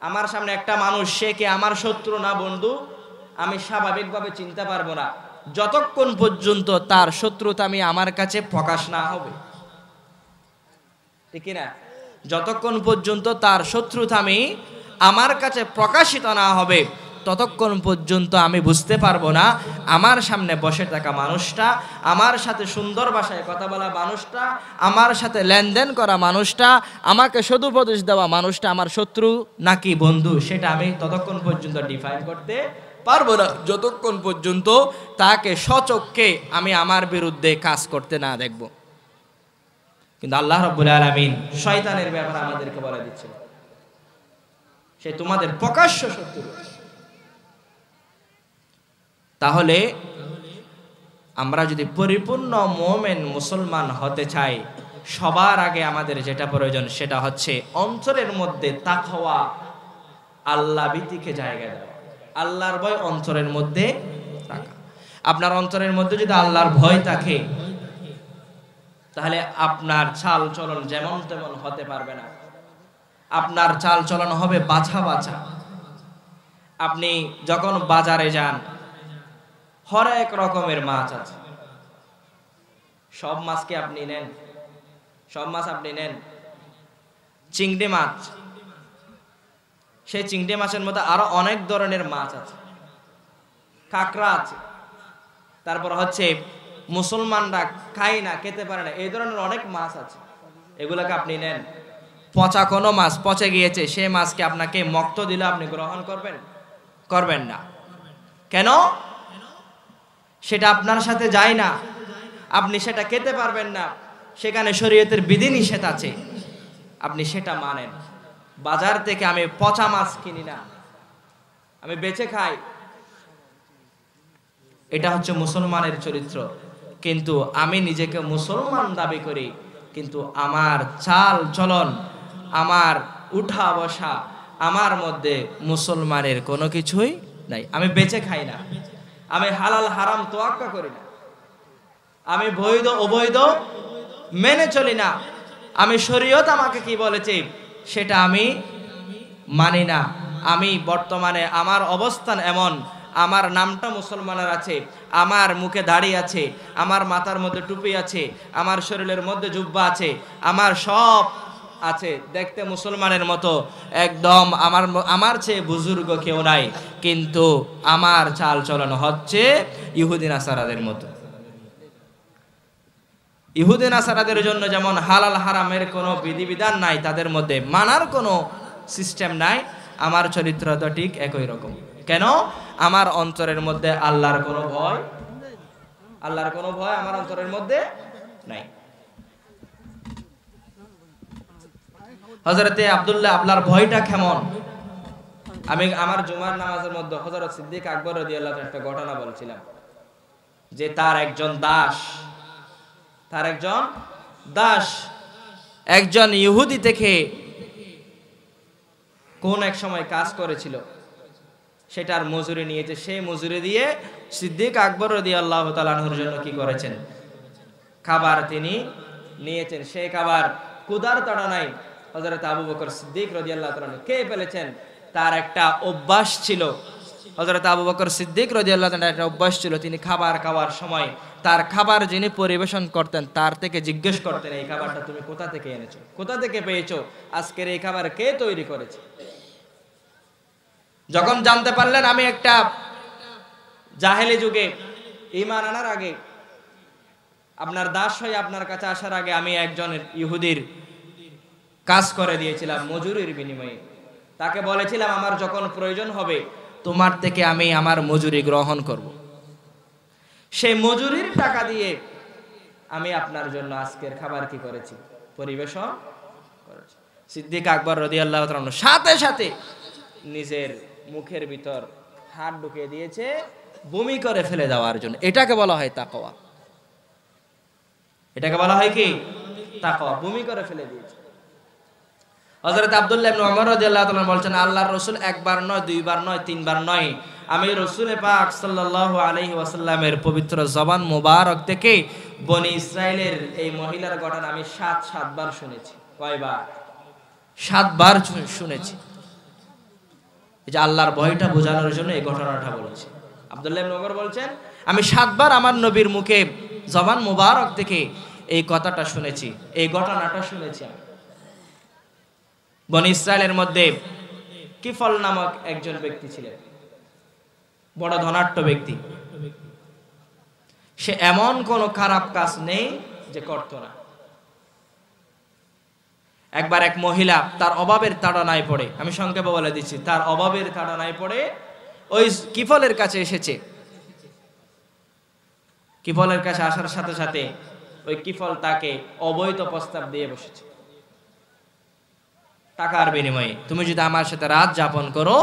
আমার সামনে একটা মানুষ, সে কি আমার শত্রু না বন্ধু, আমি স্বাভাবিকভাবে চিনতে পারবো না যতক্ষণ পর্যন্ত তার শত্রুতা আমি আমার কাছে প্রকাশ না হবে, ঠিক না? যতক্ষণ পর্যন্ত তার শত্রুতা আমি আমার কাছে প্রকাশিত না হবে ততক্ষণ পর্যন্ত আমি বুঝতে পারবো না আমার সামনে বসে থাকা মানুষটা, আমার সাথে সুন্দর ভাষায় কথা বলা মানুষটা, আমার সাথে লেনদেন করা মানুষটা, আমাকে সদুপদেশ দেওয়া মানুষটা আমার শত্রু নাকি বন্ধু, সেটা আমি ততক্ষণ পর্যন্ত ডিফাইন করতে পারবো না যতক্ষণ পর্যন্ত তাকে সচক্ষে আমি আমার বিরুদ্ধে কাজ করতে না দেখব। কিন্তু আল্লাহ রাব্বুল আলামিন শয়তানের ব্যাপারে আমাদেরকে বলে দিচ্ছেন সে তোমাদের প্রকাশ্য শত্রু। তাহলে আমরা যদি পরিপূর্ণ মুমিন মুসলমান হতে চাই, সবার আগে আমাদের যেটা প্রয়োজন সেটা হচ্ছে অন্তরের মধ্যে তাকওয়া, আল্লাহ ভীতিকে জায়গা দেওয়া, আল্লাহর ভয় অন্তরের মধ্যে রাখা। আপনার অন্তরের মধ্যে যদি আল্লাহর ভয় থাকে তাহলে আপনার চাল চলন যেমন তেমন হতে পারবে না, আপনার চাল চলন হবে বাছা বাছা। আপনি যখন বাজারে যান, হরেক রকমের মাছ আছে, সব মাছ কি আপনি নেন? সব মাছ আপনি নেন? চিংড়ি মাছ, সেই চিংড়ি মাছের মধ্যে আরো অনেক ধরনের মাছ আছে, কাঁকড়া আছে, তারপর হচ্ছে মুসলমানরা খায় না, খেতে পারে না, এই ধরনের অনেক মাছ আছে, এগুলোকে আপনি নেন? পচা কোনো মাছ, পচে গিয়েছে, সেই মাছকে আপনাকে মক্ত দিলে আপনি গ্রহণ করবেন? করবেন না। কেন? সেটা আপনার সাথে যায় না, আপনি সেটা খেতে পারবেন না, সেখানে শরীয়তের বিধিনিষেধ আছে, আপনি সেটা মানেন। বাজার থেকে আমি পচা মাছ কিনি না, আমি বেঁচে খাই, এটা হচ্ছে মুসলমানের চরিত্র। কিন্তু আমি নিজেকে মুসলমান দাবি করি, কিন্তু আমার চাল চলন, আমার উঠা বসা, আমার মধ্যে মুসলমানের কোনো কিছুই নাই। আমি বেঁচে খাই না, আমি হালাল হারাম তোয়াক্কা করি না, আমি বৈধ অবৈধ মেনে চলি না, আমি শরীয়ত আমাকে কি বলেছে সেটা আমি মানি না। আমি বর্তমানে আমার অবস্থান এমন, আমার নামটা মুসলমানের আছে, আমার মুখে দাড়ি আছে, আমার মাথার মধ্যে টুপি আছে, আমার শরীরের মধ্যে জুব্বা আছে, আমার সব আছে, দেখতে মুসলমানের মতো একদম। আমার চেয়ে বুজুর্গ কেউ নাই, কিন্তু আমার চাল চলন হচ্ছে ইহুদি নাসারাদের মতো। ইহুদি নাসারাদের জন্য যেমন হালাল হারামের কোনো বিধিবিধান নাই, তাদের মধ্যে মানার কোনো সিস্টেম নাই, আমার চরিত্র তো ঠিক একই রকম। কেন? আমার অন্তরের মধ্যে আল্লাহর কোনো ভয়, আল্লাহর কোনো ভয় আমার অন্তরের মধ্যে নাই। হযরতে আব্দুল্লাহ আবলার ভয়টা কেমন? আমি আমার জুমার নামাজের মধ্যে হযরত সিদ্দিক আকবর রাদিয়াল্লাহু তাআলা একটা ঘটনা বলছিলাম, যে তার একজন দাস একজন ইহুদি থেকে কোন এক সময় কাজ করেছিল, সেটার মজুরি নিয়েছে। সেই মজুরি দিয়ে সিদ্দিক আকবর রাদিয়াল্লাহু তাআলা আনহুর জন্য কি করেছেন? খাবার তিনি নিয়েছেন। সেই খাবার ক্ষুধার তাড়নায় হযরত আবু বকর সিদ্দিক রাদিয়াল্লাহু তাআলা খেয়ে ফেলেছেন। তার একটা অভ্যাস ছিল, হযরত আবু বকর সিদ্দিক রাদিয়াল্লাহু তাআলার একটা অভ্যাস ছিল, তিনি খাবার খাওয়ার সময় তার খাবার যিনি পরিবেশন করতেন তার থেকে জিজ্ঞেস করতেন, এই খাবারটা তুমি কোথা থেকে এনেছো, কোথা থেকে পেয়েছো, আজকের এই খাবার কে তৈরি করেছে? যখন জানতে পারলেন আমি একটা জাহেলি যুগে ঈমান আনার আগে, আপনার দাস হয়ে আপনার কাছে আসার আগে আমি একজন ইহুদির কাজ করে দিয়েছিলাম মজুরির বিনিময়ে, তাকে বলেছিলাম আমার যখন প্রয়োজন হবে তোমার থেকে আমি আমার মজুরি গ্রহণ করব। সেই মজুরির টাকা দিয়ে আমি আপনার জন্য আজকের খাবার কি করেছি? পরিবেশন করেছি। সিদ্দিক আকবর রাদিয়াল্লাহু তাআলা সাথে সাথে নিজের মুখের ভিতর হাত ঢুকিয়ে দিয়েছে বমি করে ফেলে দেওয়ার জন্য। এটাকে বলা হয় তাকওয়া। এটাকে বলা হয় কি? তাকওয়া। বমি করে ফেলে দিয়েছে। হযরত আব্দুল্লাহ ইবনে ওমর রাদিয়াল্লাহু তাআলা বলছেন, আল্লাহর রাসূল একবার নয়, দুইবার নয়, তিনবার নয়, আমি রাসূল পাক সাল্লাল্লাহু আলাইহি ওয়াসাল্লামের পবিত্র জবান মোবারক থেকে বনি ইসরাইলের এই মহিলার ঘটনা আমি 7 বার শুনেছি। কয়বার? 7 বার শুনেছি। এই যে আল্লাহর ভয়টা বোঝানোর জন্য এই ঘটনাটা বলেছি। আব্দুল্লাহ ইবনে ওমর বলছেন, আমি 7 বার আমার নবীর মুখে জবান মোবারক থেকে এই কথাটা শুনেছি, এই ঘটনাটা শুনেছি আমি। বনি ইসরায়েলের মধ্যে কিফল নামক একজন ব্যক্তি ছিলেন, বড় ধনাঢ্য ব্যক্তি। সে এমন কোনো খারাপ কাজ নেই যে করত না। একবার এক মহিলা তার অভাবের তাড়নায় পড়ে, আমি সংক্ষেপে বলে দিচ্ছি, তার অভাবের তাড়নায় পড়ে ওই কিফলের কাছে এসেছে। কিফলের কাছে আসার সাথে সাথে ওই কিফল তাকে অবৈধ প্রস্তাব দিয়ে বসেছে, টাকার বিনিময়ে তুমি যদি আমার সাথে রাত যাপন করো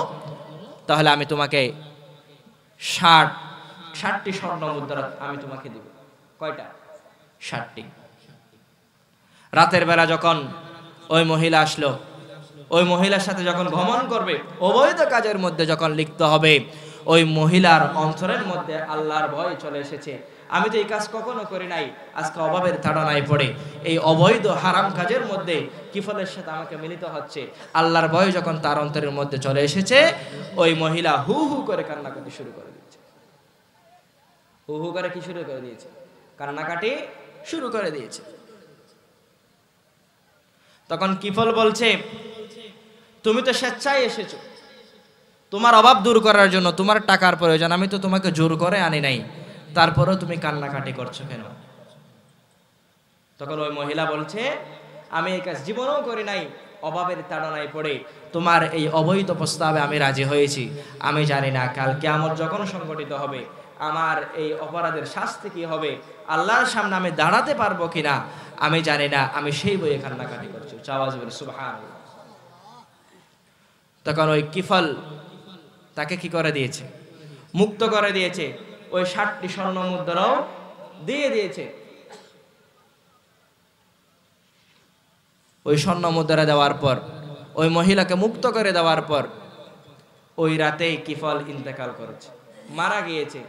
তাহলে আমি তোমাকে 60টি স্বর্ণ মুদ্রা আমি তোমাকে দিব। কয়টা? 60টি। রাতের বেলা যখন ওই মহিলা আসলো, ওই মহিলার সাথে যখন ভ্রমণ করবে, অবৈধ কাজের মধ্যে যখন লিপ্ত হবে, ওই মহিলার অন্তরের মধ্যে আল্লাহর ভয় চলে এসেছে। আমি তো এই কাজ কখনো করি নাই, আজকে অভাবের তাড়নায় পড়ে এই অবৈধ হারাম কাজের মধ্যে কিফলের সাথে আমাকে মিলিত হচ্ছে। আল্লাহর ভয় যখন তার অন্তরের মধ্যে চলে এসেছে, ওই মহিলা হু হু করে কান্নাকাটি শুরু করে দিয়েছে। হু হু করে কি শুরু করে দিয়েছে? কান্নাকাটি শুরু করে দিয়েছে। তখন কিফল বলছে, তুমি তো স্বেচ্ছায় এসেছো, তোমার অভাব দূর করার জন্য, তোমার টাকার প্রয়োজন, আমি তো তোমাকে জোর করে আনি নাই, তারপরেও তুমি কান্নাকাটি করছো কেন? তখন ওই মহিলা বলছে, আমি এই কাজ জীবনেও করি নাই, অভাবের তাড়নায় পড়ে তোমার এই অবৈধ প্রস্তাবে আমি রাজি হয়েছি। আমি জানি না কাল কিয়ামত যখন সংগঠিত হবে আমার এই অপরাধের শাস্তি কি হবে, আল্লাহর সামনে আমি দাঁড়াতে পারবো কিনা আমি জানি না, আমি সেই বইয়ে কান্নাকাটি করছি। আওয়াজ বলে সুবহানাল্লাহ। তখন ওই কিফল তাকে কি করে দিয়েছে? মুক্ত করে দিয়েছে। ওই 60টি স্বর্ণ মুদ্রাও দিয়ে দিয়েছে। ওই স্বর্ণ মুদ্রা দেওয়ার পর, ওই মহিলাকে মুক্ত করে দেওয়ার পর ওই রাতেই কিফল ইন্তেকাল করেছে, মারা গিয়েছে।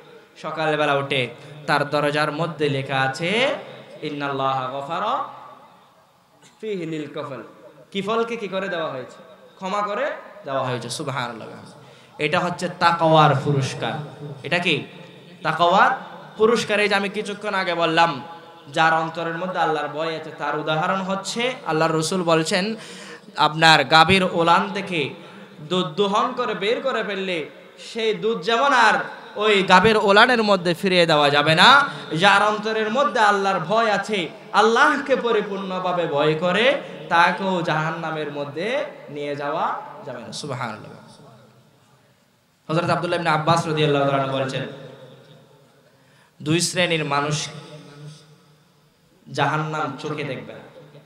সকালবেলা উঠে তার দরজার মধ্যে লেখা আছে, ইন্নাল্লাহা গফারা ফিহি লিল কাফল, কিফলকে কি করে দেওয়া হয়েছে? ক্ষমা করে দেওয়া হয়েছে। সুবহানাল্লাহ। এটা হচ্ছে তাকওয়ার পুরস্কার। এটা কি তাকওয়ার পুরস্কার। এই যে আমি কিছুক্ষণ আগে বললাম, যার অন্তরের মধ্যে আল্লাহর ভয় আছে তার উদাহরণ হচ্ছে, আল্লাহর রাসূল বলছেন, আপনার গাভীর ওলান থেকে দুধ দোহন করে বের করে ফেললে সেই দুধ যেমন আর ওই গাভীর ওলানের মধ্যে ফিরিয়ে দেওয়া যাবে না, যার অন্তরের মধ্যে আল্লাহর ভয় আছে, আল্লাহকে পরিপূর্ণভাবে ভয় করে, তাকেও জাহান্নামের মধ্যে নিয়ে যাওয়া যাবে না। সুবহানাল্লাহ। হযরত আব্দুল্লাহ ইবনে আব্বাস রাদিয়াল্লাহু তাআলা বলেছেন, দুই শ্রেণীর মানুষ জাহান্নাম চোখে দেখবে না।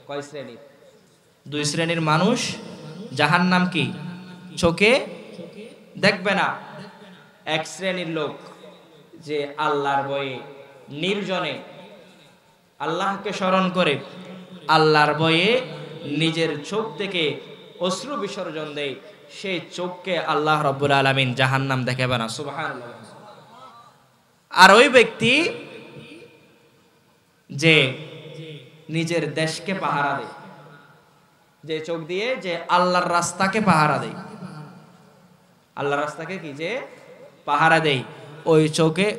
কয় শ্রেণীর? দুই শ্রেণীর মানুষ জাহান্নাম কি চোখে দেখবে না। এক শ্রেণীর লোক যে আল্লাহর ভয়ে নির্জনে আল্লাহকে স্মরণ করে আল্লাহর ভয়ে নিজের চোখ থেকে অশ্রু বিসর্জন দেয়, সেই চোখকে আল্লাহ রাব্বুল আলামিন জাহান্নাম দেখাবে না। সুবহানাল্লাহ। আর ওই ব্যক্তি যে নিজের দেশকে পাহারা দেয়, যে চোখ দিয়ে যে আল্লাহর রাস্তাকে পাহারা দেয়, আল্লাহর রাস্তাকে কি যে পাহারা দেয়,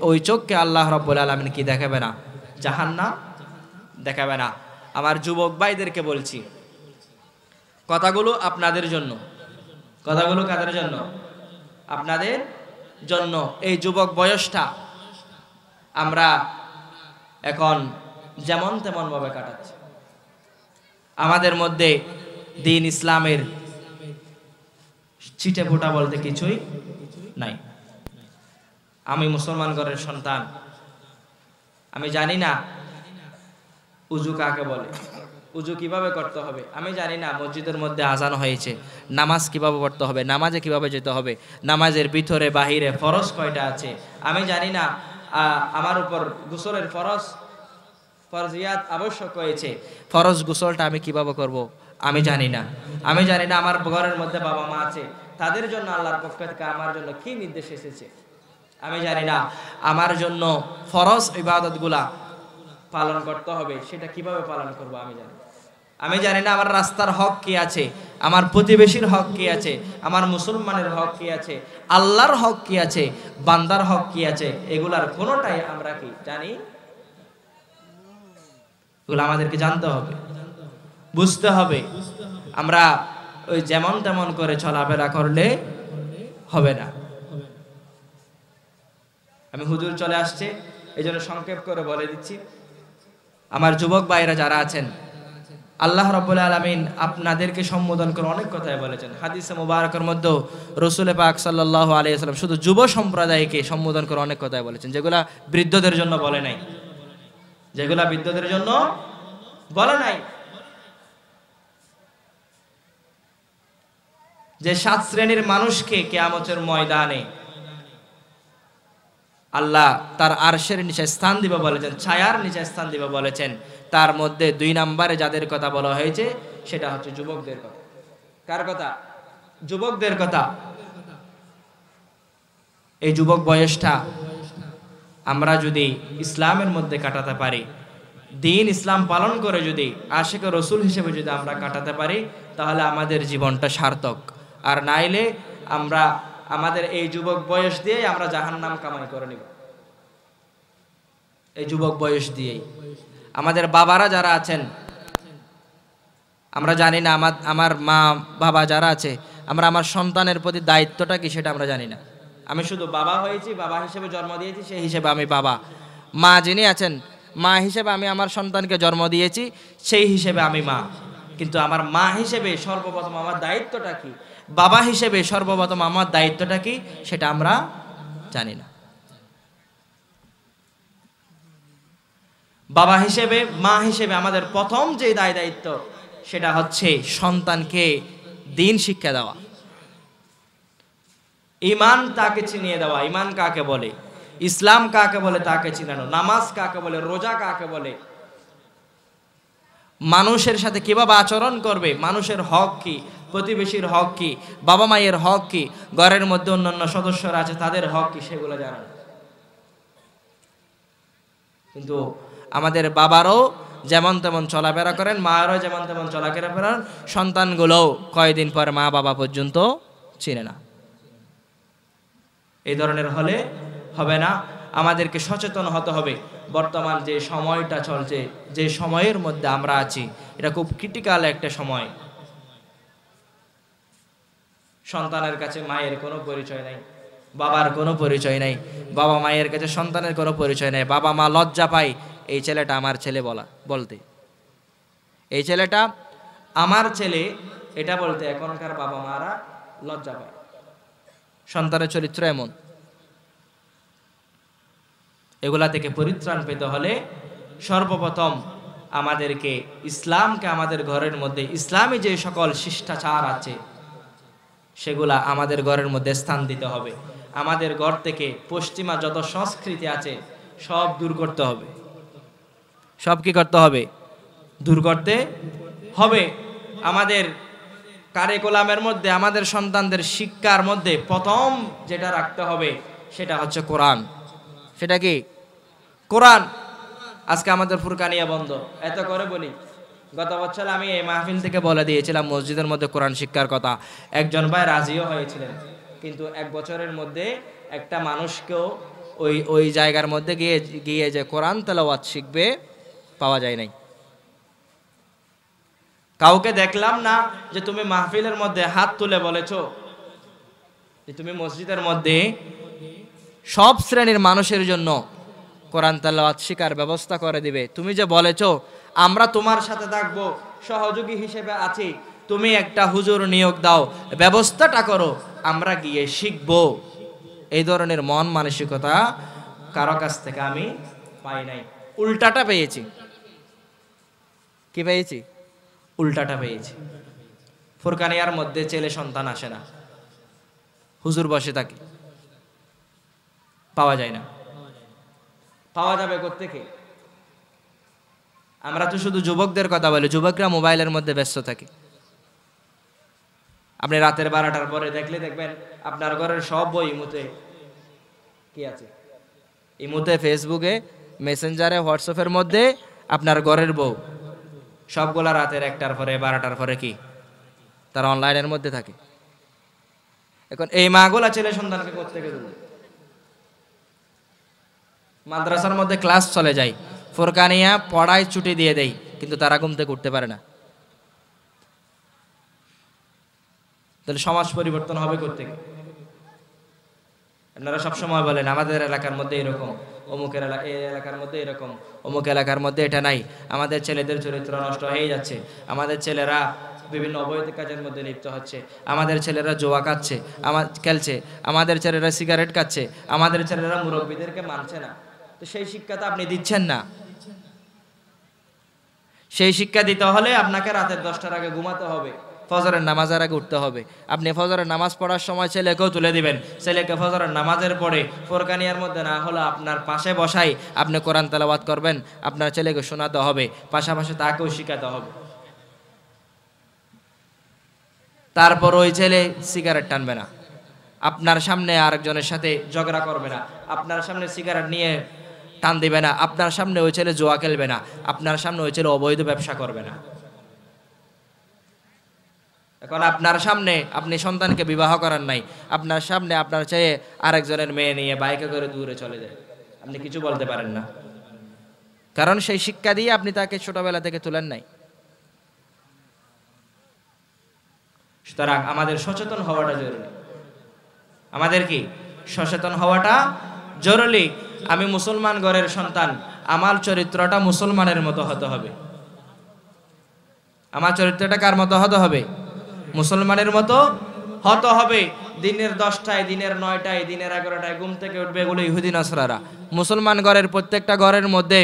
ওই চোখকে আল্লাহ রাব্বুল আলামিন কি দেখাবে না? জাহান্নাম দেখাবে না। আমার যুবক ভাইদেরকে বলছি, কথাগুলো আপনাদের জন্য। কথাগুলো কাদের জন্য? আপনাদের জন্য। এই যুবক বয়সটা আমরা এখন যেমন তেমন ভাবে কাটাচ্ছি। আমাদের মধ্যে দ্বীন ইসলামের ছিটে ফোঁটা বলতে কিছুই নাই। আমি মুসলমান ঘরের সন্তান, আমি জানি না উজু কাকে বলে, উজু কিভাবে করতে হবে আমি জানি না। মসজিদের মধ্যে আজান হয়েছে, নামাজ কিভাবে পড়তে হবে, নামাজে কিভাবে যেতে হবে, নামাজের ভিতরে বাহিরে ফরজ কয়টা আছে আমি জানি না। আমার উপর গোসলের ফরজিয়াত আবশ্যক হয়েছে, ফরজ গোসলটা আমি কিভাবে করব আমি জানি না। আমি জানি না আমার ঘরের মধ্যে বাবা মা আছে, তাদের জন্য আল্লাহর পক্ষ থেকে আমার জন্য কি নির্দেশ এসেছে আমি জানি না। আমার জন্য ফরজ ইবাদতগুলা পালন করতে হবে, সেটা কিভাবে পালন করব আমি জানি না। আমি জানি না আমার রাস্তার হক কি আছে, আমার প্রতিবেশীর হক কি আছে, আমার মুসলমানের হক কি আছে, আল্লাহর হক কি আছে, বান্দার হক কি আছে, এগুলার কোনোটাই আমরা কি জানি? এগুলো আমাদেরকে জানতে হবে, বুঝতে হবে। আমরা ওই যেমন তেমন করে চলাফেরা করলে হবে না। আমি হুজুর চলে আসছে এই জন্য সংক্ষেপ করে বলে দিচ্ছি, আমার যুবক ভাইরা যারা আছেন, আল্লাহ রাব্বুল আলামিন আপনাদেরকে সম্বোধন করে অনেক কথাই বলেছেন। হাদিসে মুবারকের মধ্যে রাসূল পাক সাল্লাল্লাহু আলাইহি ওয়াসাল্লাম শুধু যুব সম্প্রদায়কে সম্বোধন করে অনেক কথাই বলেছেন, যেগুলা বৃদ্ধদের জন্য বলে নাই, যেগুলা বৃদ্ধদের জন্য বলে নাই। যে 7 শ্রেণীর মানুষকে কিয়ামতের ময়দানে আল্লাহ তার আরশের নিচে স্থান দিবে বলেছেন, ছায়ার নিচে স্থান দিবে বলেছেন, তার মধ্যে 2 নম্বরে যাদের কথা বলা হয়েছে সেটা হচ্ছে যুবকদের কথা। কার কথা? যুবকদের কথা। এই যুবক বয়সটা আমরা যদি ইসলামের মধ্যে কাটাতে পারি, দ্বীন ইসলাম পালন করে যদি আশিকে রসুল হিসেবে যদি আমরা কাটাতে পারি, তাহলে আমাদের জীবনটা সার্থক। আর নাইলে আমরা আমাদের এই যুবক বয়স দিয়েই আমরা জাহান্নাম কামাই করে নিব। এই যুবক বয়স দিয়েই আমাদের বাবারা যারা আছেন, আমরা জানি না আমার মা বাবা যারা আছে, আমরা আমার সন্তানের প্রতি দায়িত্বটা কি সেটা আমরা জানি না। আমি শুধু বাবা হয়েছি, বাবা হিসেবে জন্ম দিয়েছি, সেই হিসেবে আমি বাবা। মা যিনি আছেন, মা হিসেবে আমি আমার সন্তানকে জন্ম দিয়েছি, সেই হিসেবে আমি মা। কিন্তু আমার মা হিসেবে সর্বপ্রথম আমার দায়িত্বটা কি, বাবা হিসেবে সর্বপ্রথম আমার দায়িত্বটা কি, সেটা আমরা জানি না। বাবা হিসেবে, মা হিসেবে আমাদের প্রথম যে দায়িত্ব সেটা হচ্ছে সন্তানকে দ্বীন শিক্ষা দেওয়া, ঈমান তাকে চিনিয়ে দেওয়া। ঈমান কাকে বলে, ইসলাম কাকে বলে তাকে চিনানো, নামাজ কাকে বলে, রোজা কাকে বলে, মানুষের সাথে কিভাবে আচরণ করবে, মানুষের হক কি, প্রতিবেশীর হক কি, বাবা মায়ের হক কি, ঘরের মধ্যে অন্যান্য সদস্যরা আছে তাদের হক কি, সেগুলো জানানো। কিন্তু আমাদের বাবারও যেমন তেমন চলাফেরা করেন, মায়েরও যেমন তেমন চলাফেরা করেন, সন্তানগুলো কয়েকদিন পর মা বাবা পর্যন্ত চিনে না। এই ধরনের হলে হবে না, আমাদেরকে সচেতন হতে হবে। বর্তমান যে সময়টা চলছে, যে সময়ের মধ্যে আমরা আছি, এটা খুব ক্রিটিক্যাল একটা সময়। সন্তানের কাছে মায়ের কোনো পরিচয় নাই, বাবার কোনো পরিচয় নাই, বাবা মায়ের কাছে সন্তানের কোনো পরিচয় নেই। বাবা মা লজ্জা পায় এই ছেলেটা আমার ছেলে বলতে, এই ছেলেটা আমার ছেলে এটা বলতে এখনকার বাবা মারা লজ্জা পায়। সন্তানের চরিত্র এমন। এগুলা থেকে পরিত্রাণ পেতে হলে সর্বপ্রথম আমাদেরকে ইসলামকে আমাদের ঘরের মধ্যে, ইসলামী যে সকল শিষ্টাচার আছে সেগুলা আমাদের ঘরের মধ্যে স্থান দিতে হবে। আমাদের ঘর থেকে পশ্চিমা যত সংস্কৃতি আছে সব দূর করতে হবে। সব কি করতে হবে? দূর করতে হবে। আমাদের কারিকুলামের মধ্যে, আমাদের সন্তানদের শিক্ষার মধ্যে প্রথম যেটা রাখতে হবে সেটা হচ্ছে কোরআন। সেটা কি? কোরআন। আজকে আমাদের ফুরকানিয়া বন্ধ, এত করে বলি। গত বছর আমি এই মাহফিল থেকে বলে দিয়েছিলাম মসজিদের মধ্যে কোরআন শিক্ষার কথা। একজন ভাই রাজিও হয়েছিলেন, কিন্তু এক বছরের মধ্যে একটা মানুষকেও ওই জায়গার মধ্যে গিয়ে যে কোরআন তেলাওয়াত শিখবে পাওয়া যায় নাই। কাউকে দেখলাম না যে তুমি মাহফিলের মধ্যে হাত তুলে বলেছো যে তুমি মসজিদের মধ্যে সব শ্রেণীর মানুষের জন্য কোরআন তেলাওয়াত শিখার ব্যবস্থা করে দিবে। তুমি যে বলেছো আমরা তোমার সাথে থাকবো, সহযোগী হিসেবে আছি, তুমি একটা হুজুর নিয়োগ দাও, ব্যবস্থাটা করো, আমরা গিয়ে শিখবো। এই ধরনের মন মানসিকতা কারো কাছ থেকে আমি পাই নাই। উল্টাটা পেয়েছি। কি পেয়েছি? উল্টাটা পেয়েছি। ফুরকানিয়ার মধ্যে ছেলে সন্তান আসে না, হুজুর বসে থাকে, পাওয়া যায় না। পাওয়া যাবে কোত্থেকে? আমরা তো শুধু যুবকদের কথা বলি, যুবকরা মোবাইলের মধ্যে ব্যস্ত থাকে। আপনি রাতের 12টার পরে দেখবেন আপনার ঘরের সব বই ইমুতে কি আছে, ইমুতে, ফেসবুকে, মেসেঞ্জারে, হোয়াটসঅ্যাপের মধ্যে আপনার ঘরের বউ সবগুলা রাতের 1টার পরে 12টার পরে কি তারা অনলাইনের মধ্যে থাকে। এখন এই মাগুলা ছেলে সন্তানকে কোত্থেকে দেবে? মাদ্রাসার মধ্যে ক্লাস চলে যায়, ফুরকানিয়া পড়ায় ছুটি দিয়ে দেয়, কিন্তু তারা ঘুম থেকে উঠতে পারে না। তাহলে সমাজ পরিবর্তন হবে কোত্থেকে? আপনারা সবসময় বলেন আমাদের এলাকার মধ্যে এরকম, অমুকের এলাকার মধ্যে এরকম, অমুক এলাকার মধ্যে এটা নাই, আমাদের ছেলেদের চরিত্র নষ্ট হয়ে যাচ্ছে, আমাদের ছেলেরা বিভিন্ন অবৈধ কাজের মধ্যে লিপ্ত হচ্ছে, আমাদের ছেলেরা জুয়া খেলছে, আমাদের ছেলেরা সিগারেট খাচ্ছে, আমাদের ছেলেরা মুরব্বীদেরকে মানছে না। তো সেই শিক্ষাটা আপনি দিচ্ছেন না। সেই শিক্ষা দিতে হলে আপনাকে রাতের 10টার আগে ঘুমাতে হবে, ফজরের নামাজের আগে উঠতে হবে। আপনি ফজরের নামাজ পড়ার সময় ছেলেকেও তুলে দিবেন, ছেলেকে ফজরের নামাজের পরে ফুরকানিয়ার মধ্যে না হলে আপনার পাশে বসাই আপনি কোরআন তেলাওয়াত করবেন, আপনার ছেলেকে শোনাতে হবে, পাশাপাশি তাকেও শিখাতে হবে। তারপর ওই ছেলে সিগারেট টানবে না, আপনার সামনে আরেকজনের সাথে ঝগড়া করবে না, আপনার সামনে সিগারেট নিয়ে টান দিবে না, আপনার সামনে ওই ছেলে জুয়া খেলবে না, আপনার সামনে ওই ছেলে অবৈধ ব্যবসা করবে না। এখন আপনার সামনে আপনি সন্তানকে বিবাহ করার নাই, আপনার সামনে আপনার চেয়ে আরেকজনের মেয়ে নিয়ে বাইকে করে দূরে চলে যায়, আপনি কিছু বলতে পারেন না, কারণ সেই শিক্ষা দিয়ে আপনি তাকে ছোটবেলা থেকে তুলেন নাই। সুতরাং আমাদের সচেতন হওয়াটা জরুরি। আমাদের কি সচেতন হওয়াটা জরুরি। আমি মুসলমান ঘরের সন্তান, আমার চরিত্রটা মুসলমানের মতো হতে হবে। আমার চরিত্রটা কার মতো হতে হবে? মুসলমানের মতো হতে হবে। দিনের 10টায়, দিনের 9টায়, দিনের 11টায় ঘুম থেকে উঠবে এগুলো ইহুদি নাসরারা। মুসলমান ঘরের প্রত্যেকটা ঘরের মধ্যে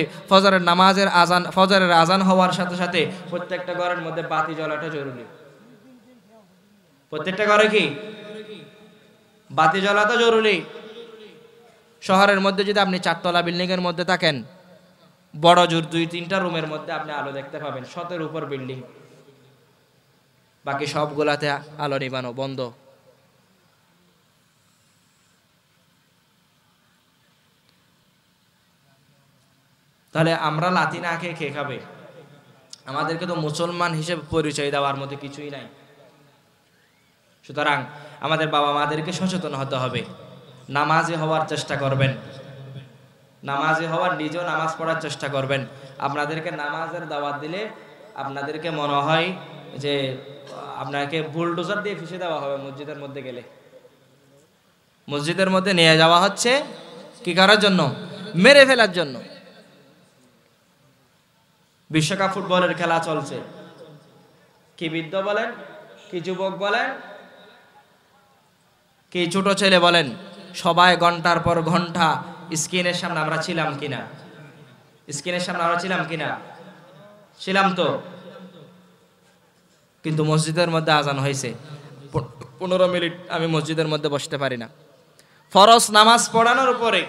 ফজরের আজান হওয়ার সাথে সাথে প্রত্যেকটা ঘরের মধ্যে বাতি জ্বলাটা জরুরি। প্রত্যেকটা ঘরে কি বাতি জ্বলাটা জরুরি। শহরের মধ্যে যদি আপনি 4তলা বিল্ডিং এর মধ্যে থাকেন, বড় জোর 2-3টা রুমের মধ্যে আপনি আলো দেখতে পাবেন, 7 এর উপর বিল্ডিং, বাকি সবগুলাতে আলো নিবানো বন্ধ। তাহলে আমরা লাথি না খেয়ে কে খাবে? আমাদেরকে তো মুসলমান হিসেবে পরিচয় দেওয়ার মতো কিছুই নাই। সুতরাং আমাদের বাবা মাদেরকে সচেতন হতে হবে, নামাজি হওয়ার চেষ্টা করবেন, নামাজি হওয়ার, নিজেও নামাজ পড়ার চেষ্টা করবেন। আপনাদেরকে নামাজের দাওয়াত দিলে আপনাদেরকে মনে হয় যে আপনাকে বুলডোজার দিয়ে ফিসে দেওয়া হবে। মসজিদের মধ্যে গেলে, মসজিদের মধ্যে নিয়ে যাওয়া হচ্ছে কি করার জন্য? মেরে ফেলার জন্য। বিশ্বকাপ ফুটবলের খেলা চলছে, কি বৃদ্ধ বলেন, কি যুবক বলেন, কি ছোট ছেলে বলেন, সবাই ঘন্টার পর ঘন্টা স্ক্রিনের সামনে। আমরা ছিলাম কিনা? স্ক্রিনের সামনে আমরা ছিলাম কিনা? ছিলাম তো। কিন্তু মসজিদের মধ্যে আজান হয়েছে, 15 মিনিট আমি মসজিদের মধ্যে বসতে পারি না। ফরজ নামাজ পড়ানোর উপরে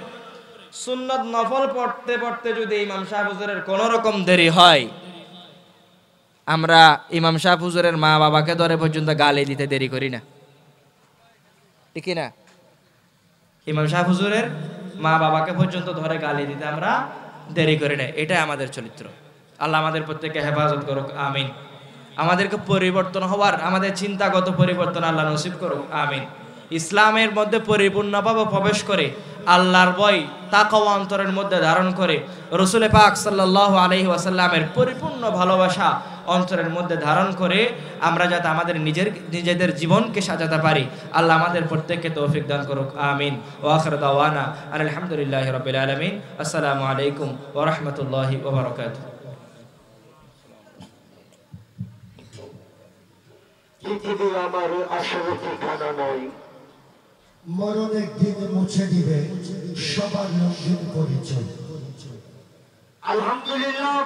সুন্নত নফল পড়তে পড়তে যদি ইমাম সাহেব হুজুরের কোন রকম দেরি হয়, আমরা ইমাম সাহেব হুজুরের মা বাবাকে ধরে পর্যন্ত গালি দিতে দেরি করি না, ঠিক না? ইমাম সাহেব হুজুরের মা বাবাকে পর্যন্ত ধরে গালি দিতে আমরা দেরি করি না। এটাই আমাদের চরিত্র। আল্লাহ আমাদের প্রত্যেককে হেফাজত করুক, আমিন। আমাদেরকে পরিবর্তন হওয়ার, আমাদের চিন্তাগত পরিবর্তন আল্লাহ নসিব করুক, আমিন। ইসলামের মধ্যে পরিপূর্ণভাবে প্রবেশ করে, আল্লাহর ভয় তাকওয়া অন্তরের মধ্যে ধারণ করে, রাসূল পাক সাল্লাল্লাহু আলাইহি ওয়াসাল্লামের পরিপূর্ণ ভালোবাসা অন্তরের মধ্যে ধারণ করে আমরা যাতে আমাদের নিজেদের জীবনকে সাজাতে পারি, আল্লাহ আমাদের প্রত্যেককে তৌফিক দান করুক, আমিন। ওয়া আখিরু দাওয়ানা আলহামদুলিল্লাহি রাব্বিল আলামিন। আসসালামু আলাইকুম ওয়া রাহমাতুল্লাহি ওয়া বারাকাতুহু। পৃথিবী আমার আসল ঠিকানা নয়, মরণ একদিন মুছে দিবে সবার রঙিন পরিচয়। আলহামদুলিল্লাহ।